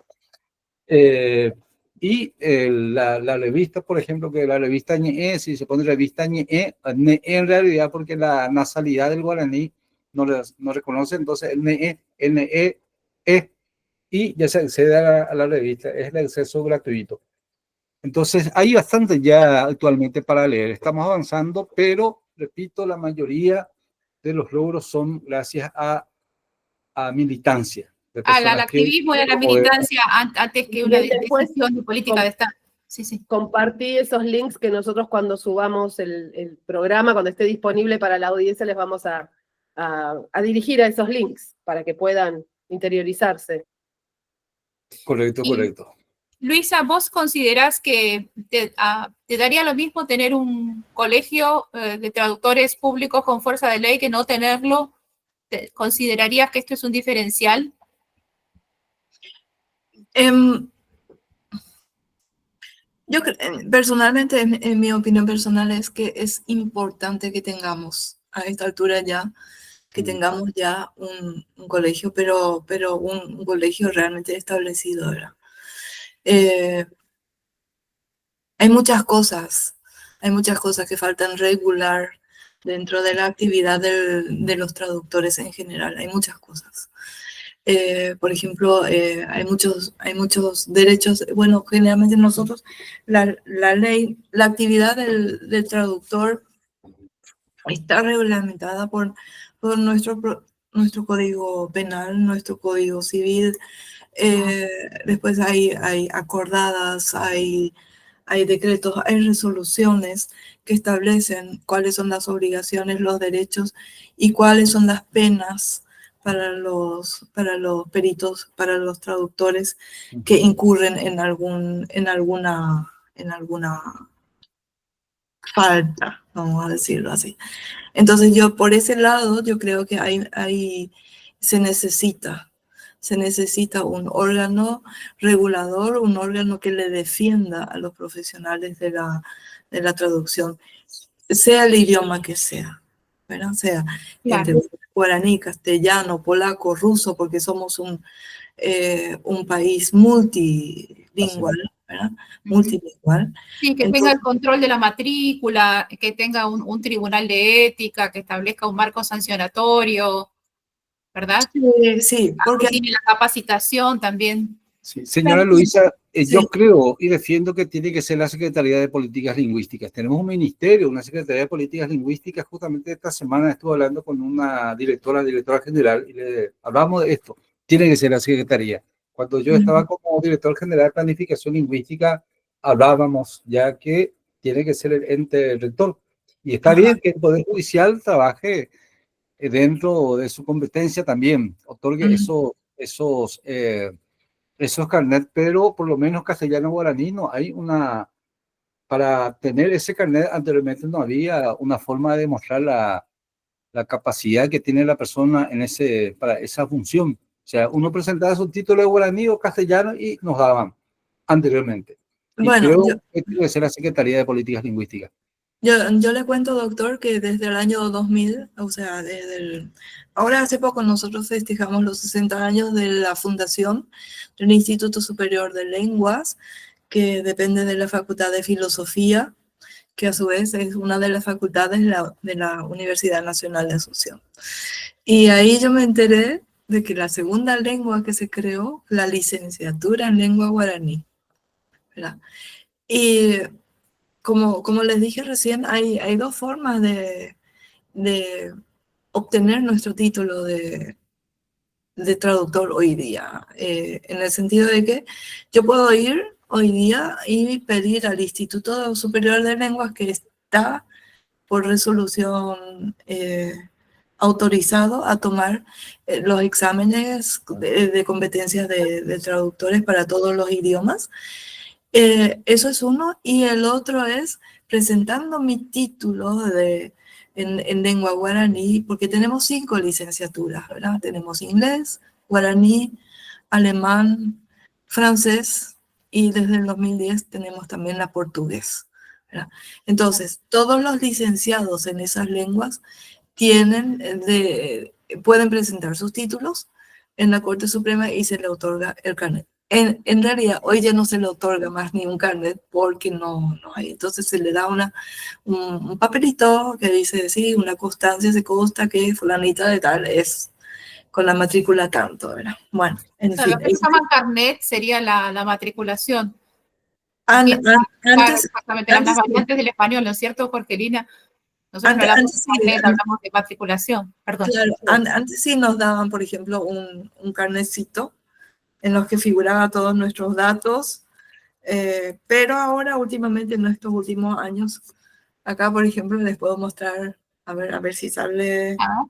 La revista, por ejemplo, que la revista ñe, si se pone revista ñe, en realidad, porque la nasalidad del guaraní no reconoce, entonces el NE, y ya se accede a la revista, es el acceso gratuito. Entonces, hay bastante ya actualmente para leer, estamos avanzando, pero repito, la mayoría de los logros son gracias a militancia. Al activismo y a la militancia antes que una después, decisión de política de Estado. Sí, sí. Compartí esos links que nosotros cuando subamos el programa, cuando esté disponible para la audiencia, les vamos a dirigir a esos links para que puedan interiorizarse. Correcto, correcto. Luisa, ¿vos considerás que te daría lo mismo tener un colegio de traductores públicos con fuerza de ley que no tenerlo? ¿Considerarías que esto es un diferencial? Yo personalmente, en mi opinión personal, es que es importante que tengamos a esta altura ya, que tengamos ya un colegio, pero un colegio realmente establecido, ¿verdad? Hay muchas cosas que faltan regular dentro de la actividad de los traductores en general. Hay muchas cosas. Por ejemplo, hay muchos derechos. Bueno, generalmente nosotros, la ley, la actividad del traductor está reglamentada por nuestro código penal, nuestro código civil. Después hay acordadas, hay decretos, hay resoluciones que establecen cuáles son las obligaciones, los derechos y cuáles son las penas para los peritos, para los traductores que incurren en alguna falta, vamos a decirlo así. Entonces yo por ese lado, yo creo que se necesita un órgano regulador, un órgano que le defienda a los profesionales de la traducción, sea el idioma que sea, ¿verdad? Sea Claro. guaraní, castellano, polaco, ruso, porque somos un país multilingüe, ¿verdad? Multilingüal. Sí, que tenga el control de la matrícula, que tenga un tribunal de ética, que establezca un marco sancionatorio, ¿verdad? Sí, porque tiene la capacitación también. Sí, señora Luisa, yo creo y defiendo que tiene que ser la Secretaría de Políticas Lingüísticas. Tenemos un ministerio, una Secretaría de Políticas Lingüísticas. Justamente esta semana estuve hablando con una directora general, y le hablamos de esto. Tiene que ser la Secretaría. Cuando yo estaba como director general de Planificación Lingüística, hablábamos ya que tiene que ser el ente rector. Y está bien que el Poder Judicial trabaje dentro de su competencia también, otorgue esos carnet, pero por lo menos castellano guaraní no hay para tener ese carnet anteriormente no había una forma de demostrar la capacidad que tiene la persona para esa función. O sea, uno presentaba su título de guaraní o castellano y nos daban anteriormente. Y bueno, creo que tiene que ser la Secretaría de Políticas Lingüísticas. Yo le cuento, doctor, que desde el año 2000, o sea, ahora hace poco nosotros festejamos los 60 años de la fundación del Instituto Superior de Lenguas, que depende de la Facultad de Filosofía, que a su vez es una de las facultades de la Universidad Nacional de Asunción. Y ahí yo me enteré de que la segunda lengua que se creó, la licenciatura en lengua guaraní, ¿verdad? Y como les dije recién, hay dos formas de obtener nuestro título de traductor hoy día, en el sentido de que yo puedo ir hoy día y pedir al Instituto Superior de Lenguas, que está por resolución autorizado a tomar los exámenes de competencias de traductores para todos los idiomas. Eso es uno, y el otro es presentando mi título en lengua guaraní, porque tenemos 5 licenciaturas, ¿verdad? Tenemos inglés, guaraní, alemán, francés, y desde el 2010 tenemos también la portugués, ¿verdad? Entonces, todos los licenciados en esas lenguas pueden presentar sus títulos en la Corte Suprema y se le otorga el carnet. En realidad, hoy ya no se le otorga más ni un carnet porque no hay. Entonces se le da un papelito que dice, sí, una constancia, se consta que fulanita de tal es con la matrícula tanto, ¿verdad? Bueno, en fin. Lo que se llama carnet sería la matriculación. Antes, Exactamente, las variantes del español, ¿no es cierto, Jorgelina? Nosotros no hablamos Antes de sí, carnet, hablamos de matriculación, perdón. claro, antes sí nos daban, por ejemplo, un carnecito en los que figuraba todos nuestros datos, pero ahora últimamente en estos últimos años, acá por ejemplo les puedo mostrar, a ver si sale, Ah,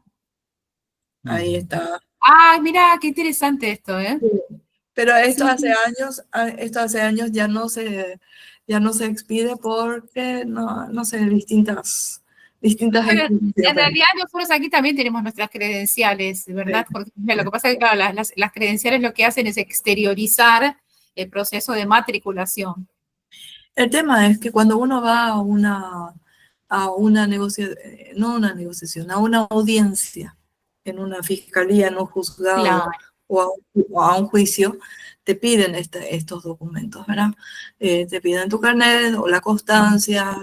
ahí está. mira, qué interesante esto, ¿eh? Pero Sí, esto hace años ya no se expide porque, no sé, distintas bueno, en explicaciones. realidad nosotros aquí también tenemos nuestras credenciales, ¿verdad? Porque mira, lo que pasa es que claro, las credenciales lo que hacen es exteriorizar el proceso de matriculación. El tema es que cuando uno va a una negociación, no una negociación, a una audiencia en una fiscalía, en un juzgado Claro, o a un juicio, te piden estos documentos, ¿verdad? Te piden tu carnet o la constancia,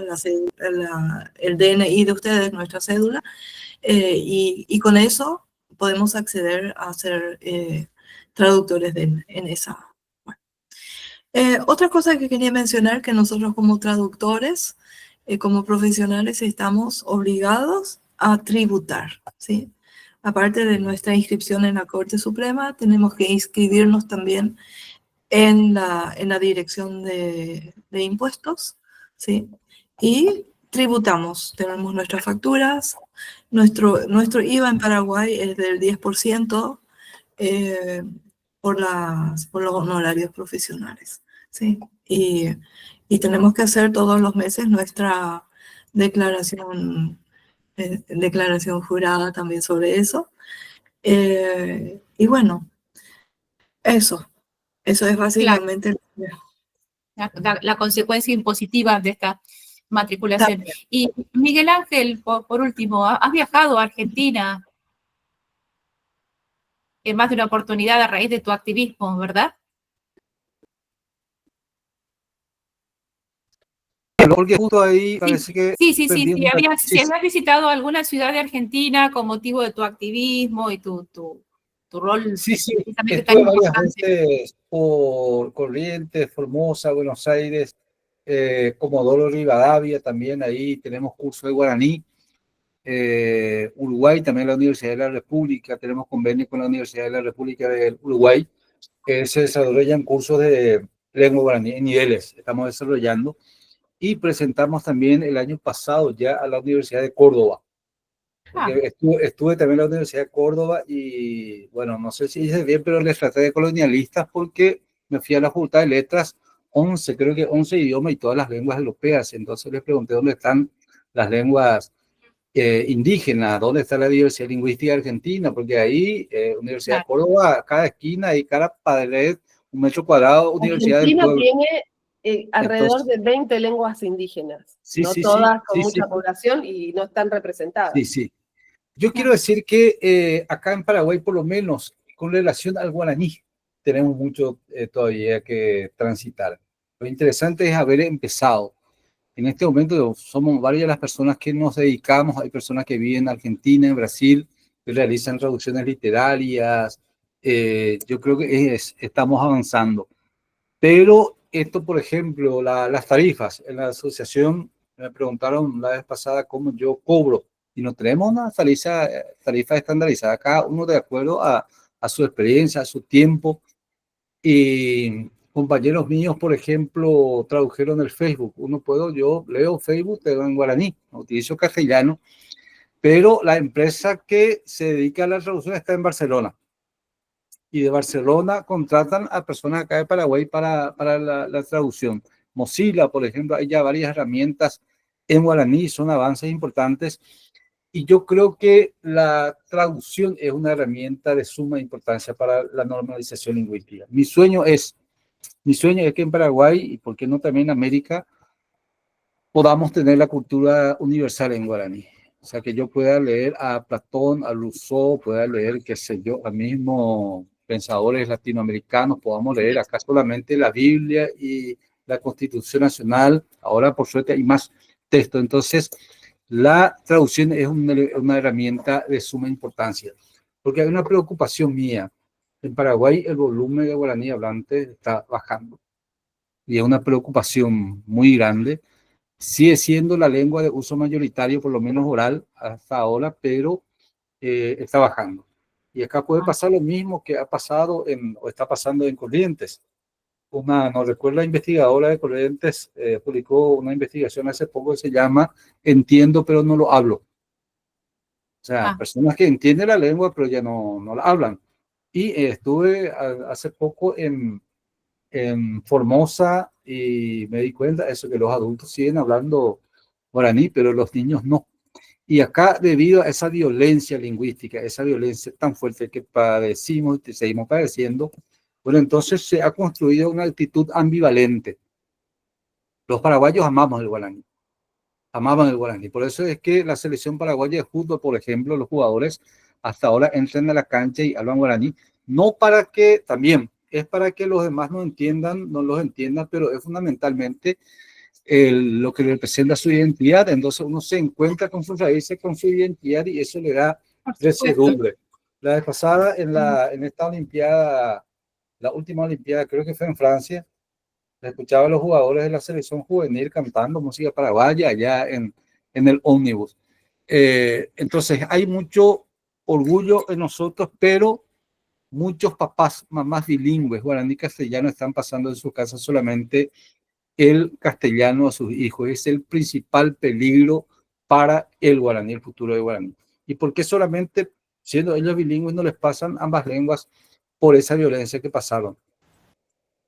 el DNI de ustedes, nuestra cédula, y con eso podemos acceder a ser traductores en esa. Otra cosa que quería mencionar, que nosotros como traductores, como profesionales, estamos obligados a tributar, ¿sí? Aparte de nuestra inscripción en la Corte Suprema, tenemos que inscribirnos también en la Dirección de Impuestos, ¿sí? Y tributamos, tenemos nuestras facturas, nuestro IVA en Paraguay es del 10%, eh, por los honorarios profesionales, ¿sí? Y tenemos que hacer todos los meses nuestra declaración, declaración jurada también sobre eso. Y bueno, eso, eso es claro, básicamente la consecuencia impositiva de esta matriculación. también. Y Miguel Ángel, por último, has viajado a Argentina en más de una oportunidad a raíz de tu activismo, ¿verdad? Porque justo ahí Sí, parece que sí. perdí Si un habías, sí, si sí, habías visitado alguna ciudad de Argentina con motivo de tu activismo y tu rol sí, sí, precisamente tan estuve varias importante. veces por Corrientes, Formosa, Buenos Aires, Comodoro Rivadavia, también ahí tenemos curso de guaraní. Uruguay, también la Universidad de la República, tenemos convenio con la Universidad de la República del Uruguay, que se desarrollan cursos de lengua guaraní en niveles, estamos desarrollando, y presentamos también el año pasado ya a la Universidad de Córdoba, Ah, porque estuve también en la Universidad de Córdoba y, bueno, no sé si hice bien, pero les traté de colonialistas porque me fui a la Facultad de Letras, 11, creo que 11 idiomas y todas las lenguas europeas, entonces les pregunté dónde están las lenguas indígenas, dónde está la diversidad lingüística argentina, porque ahí, Universidad de claro. Córdoba, cada esquina y cada pared, un metro cuadrado, Universidad del Argentina Pueblo. tiene alrededor Entonces, de 20 lenguas indígenas, sí, no sí, sí, todas con sí, mucha sí, población y no están representadas. sí, sí. Yo quiero decir que acá en Paraguay, por lo menos, con relación al guaraní, tenemos mucho todavía que transitar. Lo interesante es haber empezado. En este momento somos varias las personas que nos dedicamos, hay personas que viven en Argentina, en Brasil, que realizan traducciones literarias. Yo creo que estamos avanzando. Pero esto, por ejemplo, las tarifas, en la asociación me preguntaron la vez pasada cómo yo cobro y no tenemos una tarifa estandarizada, cada uno de acuerdo a su experiencia, a su tiempo. Y compañeros míos, por ejemplo, tradujeron el Facebook. Yo leo Facebook pero en guaraní, no utilizo castellano, pero la empresa que se dedica a la traducción está en Barcelona. Y de Barcelona contratan a personas acá de Paraguay para la traducción. Mozilla, por ejemplo, hay ya varias herramientas en guaraní, son avances importantes. Y yo creo que la traducción es una herramienta de suma importancia para la normalización lingüística. Mi sueño es que en Paraguay, y por qué no también en América, podamos tener la cultura universal en guaraní. O sea, que yo pueda leer a Platón, a Rousseau, pueda leer, qué sé yo, a mismos pensadores latinoamericanos, podamos leer acá solamente la Biblia y la Constitución Nacional. Ahora, por suerte, hay más texto. Entonces, la traducción es una herramienta de suma importancia, porque hay una preocupación mía. En Paraguay, el volumen de guaraní hablante está bajando y es una preocupación muy grande. sigue siendo la lengua de uso mayoritario, por lo menos oral, hasta ahora, pero está bajando. Y acá puede pasar lo mismo que ha pasado o está pasando en Corrientes. No recuerdo, la investigadora de Corrientes publicó una investigación hace poco que se llama Entiendo pero no lo hablo. O sea, personas que entienden la lengua pero ya no la hablan. Y estuve hace poco en Formosa y me di cuenta de eso, que los adultos siguen hablando guaraní, pero los niños no. Y acá, debido a esa violencia lingüística, esa violencia tan fuerte que padecimos y seguimos padeciendo, bueno, entonces se ha construido una actitud ambivalente. Los paraguayos amamos el guaraní, amaban el guaraní. Por eso es que la selección paraguaya de fútbol, por ejemplo, los jugadores hasta ahora entran a la cancha y hablan guaraní, no para que, también, es para que los demás no los entiendan, pero es fundamentalmente lo que representa su identidad. Entonces uno se encuentra con sus raíces, con su identidad, y eso le da certidumbre. La vez pasada, en esta Olimpiada, la última Olimpiada, creo que fue en Francia, escuchaba a los jugadores de la selección juvenil cantando música paraguaya allá en el ómnibus. Entonces hay mucho orgullo en nosotros, pero muchos papás, mamás bilingües, guaraní castellano, están pasando en sus casas solamente el castellano a sus hijos. Es el principal peligro para el guaraní, el futuro del guaraní. ¿Y por qué solamente, siendo ellos bilingües, no les pasan ambas lenguas por esa violencia que pasaron?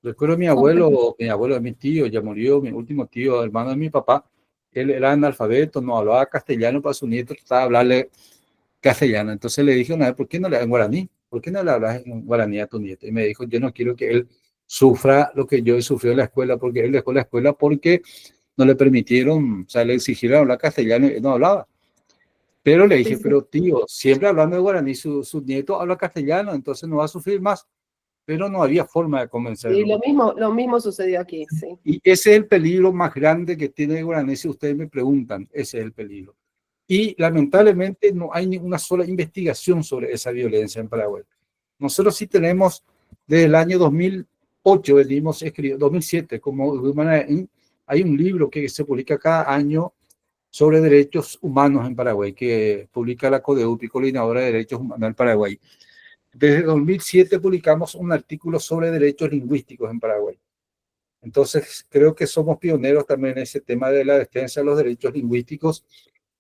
Recuerdo a mi abuelo de mi tío, ya murió, mi último tío, hermano de mi papá. Él era analfabeto, no hablaba castellano, para su nieto trataba de hablarle castellano. Entonces le dije una vez, ¿por qué no le hablas en guaraní? ¿Por qué no le hablas en guaraní a tu nieto? Y me dijo, yo no quiero que él sufra lo que yo he sufrido en la escuela, porque él dejó la escuela porque no le permitieron, o sea, le exigieron hablar castellano y no hablaba. Pero le dije, pero tío, siempre hablando de guaraní, su nieto habla castellano, entonces no va a sufrir más. Pero no había forma de convencerlo. Y lo mismo sucedió aquí, sí. Y ese es el peligro más grande que tiene el guaraní, si ustedes me preguntan, ese es el peligro. Y lamentablemente no hay ninguna sola investigación sobre esa violencia en Paraguay. Nosotros sí tenemos, desde el año 2008, venimos escribiendo, 2007, como hay un libro que se publica cada año sobre derechos humanos en Paraguay, que publica la CODEUPI, Coordinadora de Derechos Humanos en Paraguay. Desde 2007 publicamos un artículo sobre derechos lingüísticos en Paraguay. Entonces, creo que somos pioneros también en ese tema de la defensa de los derechos lingüísticos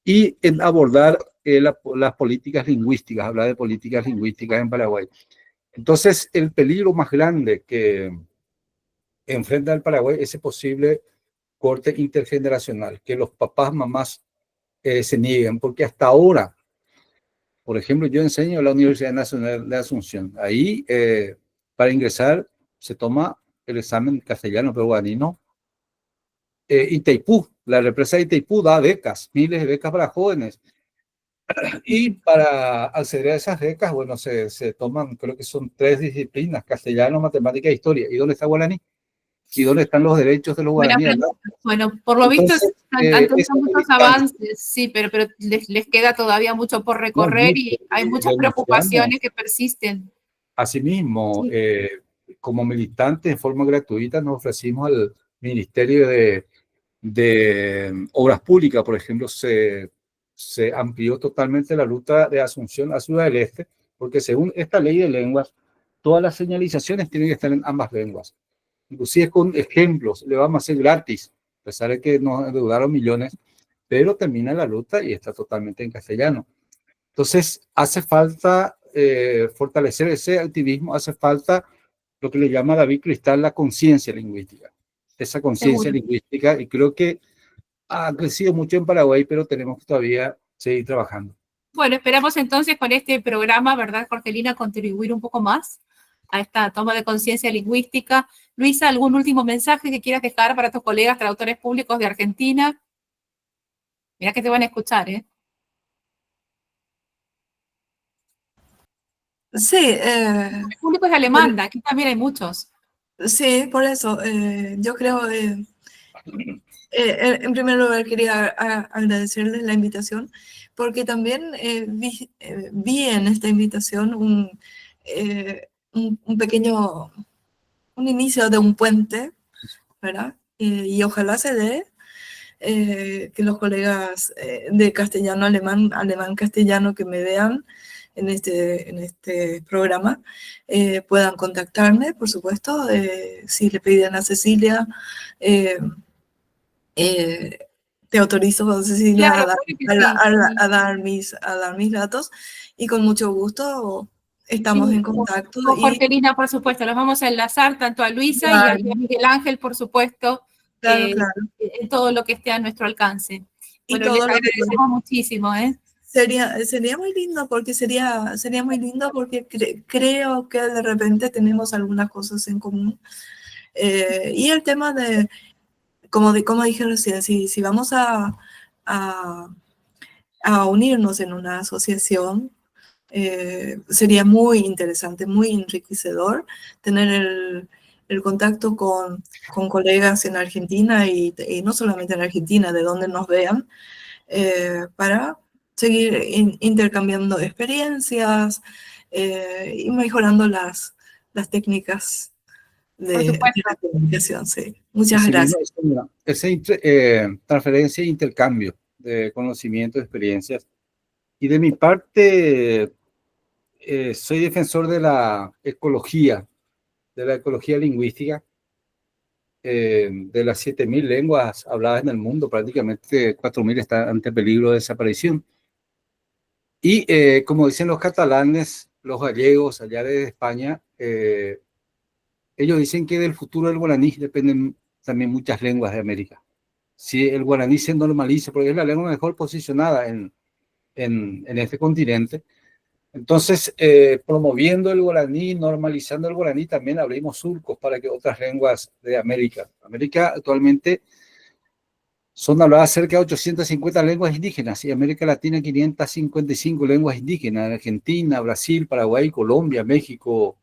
y en abordar las políticas lingüísticas, hablar de políticas lingüísticas en Paraguay. Entonces, el peligro más grande que enfrenta el Paraguay es ese posible corte intergeneracional, que los papás, mamás se nieguen, porque hasta ahora, por ejemplo, yo enseño en la Universidad Nacional de Asunción. Ahí, para ingresar, se toma el examen castellano, pero guaraní no. Itaipú, la represa de Itaipú da becas, miles de becas para jóvenes. Y para acceder a esas becas, bueno, se toman, creo que son 3 disciplinas, castellano, matemática e historia. ¿Y dónde está guaraní? ¿Y dónde están los derechos de los guaraníes? Bueno, por lo visto han tenido muchos avances, sí, pero les queda todavía mucho por recorrer y hay muchas preocupaciones que persisten. Asimismo, como militantes de forma gratuita nos ofrecimos al Ministerio de Obras Públicas, por ejemplo, se amplió totalmente la ruta de Asunción a Ciudad del Este, porque según esta ley de lenguas, todas las señalizaciones tienen que estar en ambas lenguas. Inclusive con ejemplos, le vamos a hacer gratis, a pesar de que nos endeudaron millones, pero termina la ruta y está totalmente en castellano. Entonces, hace falta fortalecer ese activismo, hace falta lo que le llama David Cristal la conciencia lingüística. Esa conciencia lingüística, y creo que ha crecido mucho en Paraguay, pero tenemos que todavía seguir trabajando. Bueno, esperamos entonces con este programa, ¿verdad, Jorgelina?, contribuir un poco más a esta toma de conciencia lingüística. Luisa, ¿algún último mensaje que quieras dejar para tus colegas traductores públicos de Argentina? Mira que te van a escuchar, ¿eh? Sí. El público es alemán, aquí también hay muchos. Sí, por eso. Yo creo, en primer lugar, quería agradecerles la invitación, porque también vi en esta invitación un pequeño, un inicio de un puente, ¿verdad? Y ojalá se dé, que los colegas de castellano-alemán, alemán-castellano que me vean en este programa puedan contactarme, por supuesto. Si le piden a Cecilia, te autorizo, Cecilia, Claro, claro que a dar mis datos, y con mucho gusto estamos sí. en contacto. Con Jorgelina, por supuesto, los vamos a enlazar tanto a Luisa y a Miguel Ángel, por supuesto, Claro. en todo lo que esté a nuestro alcance. Y Bueno, todo les lo que agradecemos muchísimo, ¿eh? sería muy lindo, porque creo que de repente tenemos algunas cosas en común. Y el tema de, como dije recién, si vamos a unirnos en una asociación, sería muy interesante, muy enriquecedor tener el contacto con colegas en Argentina y no solamente en Argentina, de donde nos vean, para seguir intercambiando experiencias y mejorando las técnicas de la comunicación. Sí. Muchas gracias. Esa transferencia e intercambio de conocimientos, experiencias. Y de mi parte, soy defensor de la ecología lingüística, de las 7.000 lenguas habladas en el mundo, prácticamente 4.000 están ante peligro de desaparición. Y como dicen los catalanes, los gallegos allá de España, ellos dicen que del futuro del guaraní dependen también muchas lenguas de América. Si el guaraní se normaliza, porque es la lengua mejor posicionada en este continente, entonces, promoviendo el guaraní, normalizando el guaraní, también abrimos surcos para que otras lenguas de América actualmente son habladas cerca de 850 lenguas indígenas, y América Latina 555 lenguas indígenas, en Argentina, Brasil, Paraguay, Colombia, México,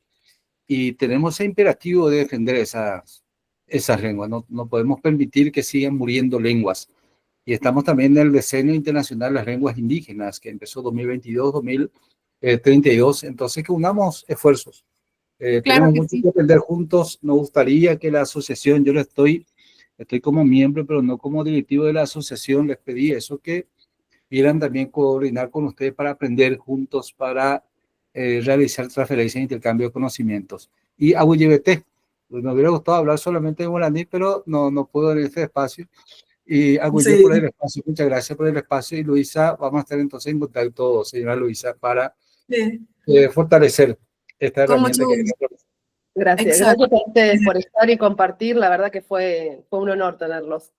y tenemos ese imperativo de defender esas lenguas. No podemos permitir que sigan muriendo lenguas. Y estamos también en el Decenio Internacional de las Lenguas Indígenas, que empezó 2022-2032. Entonces, que unamos esfuerzos. Claro tenemos que mucho sí. que aprender juntos. Nos gustaría que la asociación, yo estoy como miembro, pero no como directivo de la asociación, les pedí eso, que quieran también coordinar con ustedes para aprender juntos, para realizar transferencias e intercambio de conocimientos. Y a UYBT, pues me hubiera gustado hablar solamente de guaraní, pero no puedo en este espacio. Y Agüille por el espacio, muchas gracias por el espacio. Y Luisa, vamos a estar entonces en contacto, señora Luisa, para fortalecer esta herramienta que Gracias. Exacto. Gracias a ustedes por estar y compartir. La verdad que fue un honor tenerlos.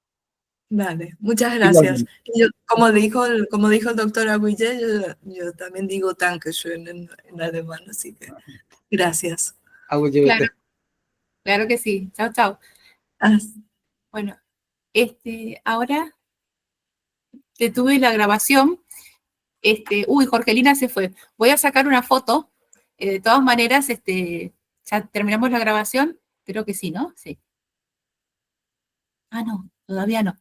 Vale, muchas gracias. Yo, como dijo el doctor Agüille, yo también digo Dankeschön en alemán, así que gracias. Claro que sí. Chao, chao. Bueno, ahora detuve la grabación. Jorgelina se fue. Voy a sacar una foto. De todas maneras, ya terminamos la grabación. Creo que sí, ¿no? Sí. Ah, no, todavía no.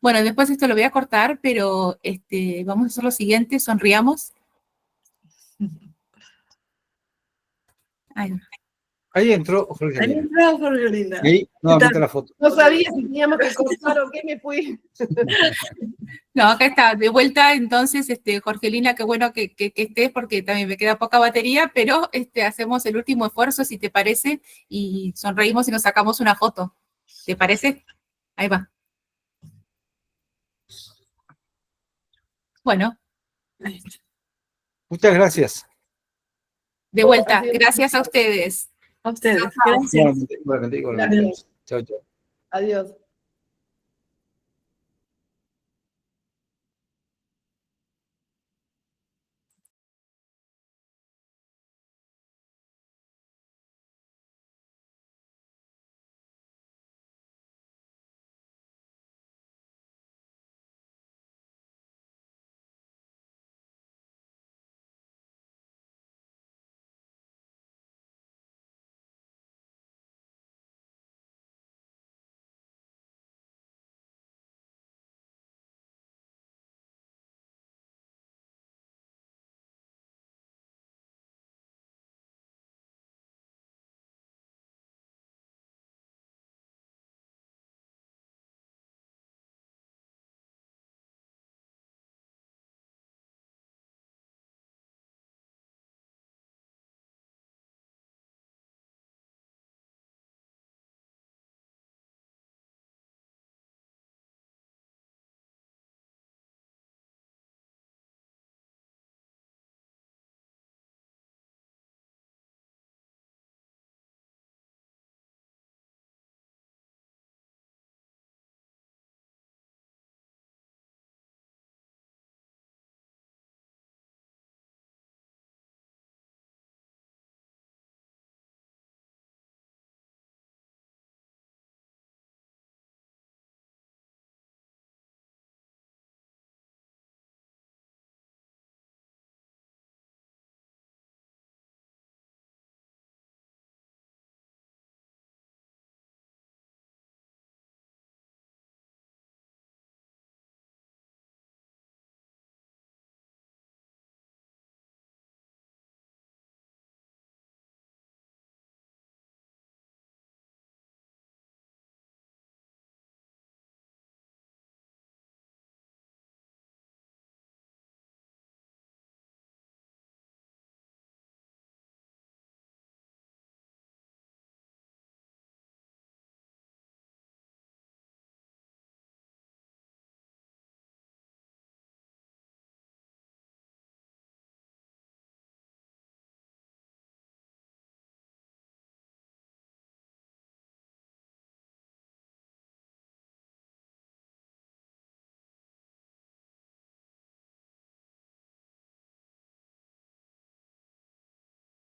Bueno, después esto lo voy a cortar, pero vamos a hacer lo siguiente. Sonriamos. Ahí entró Jorgelina. Jorgelina. Y nuevamente la foto. No sabía si teníamos que cortar o qué, me fui. No, acá está, de vuelta. Entonces, Jorgelina, qué bueno que estés, porque también me queda poca batería, pero hacemos el último esfuerzo, si te parece, y sonreímos y nos sacamos una foto. ¿Te parece? Ahí va. Bueno. Muchas gracias. De vuelta, gracias a ustedes. A ustedes. Gracias. Gracias. Gracias. Chao, chao. Adiós.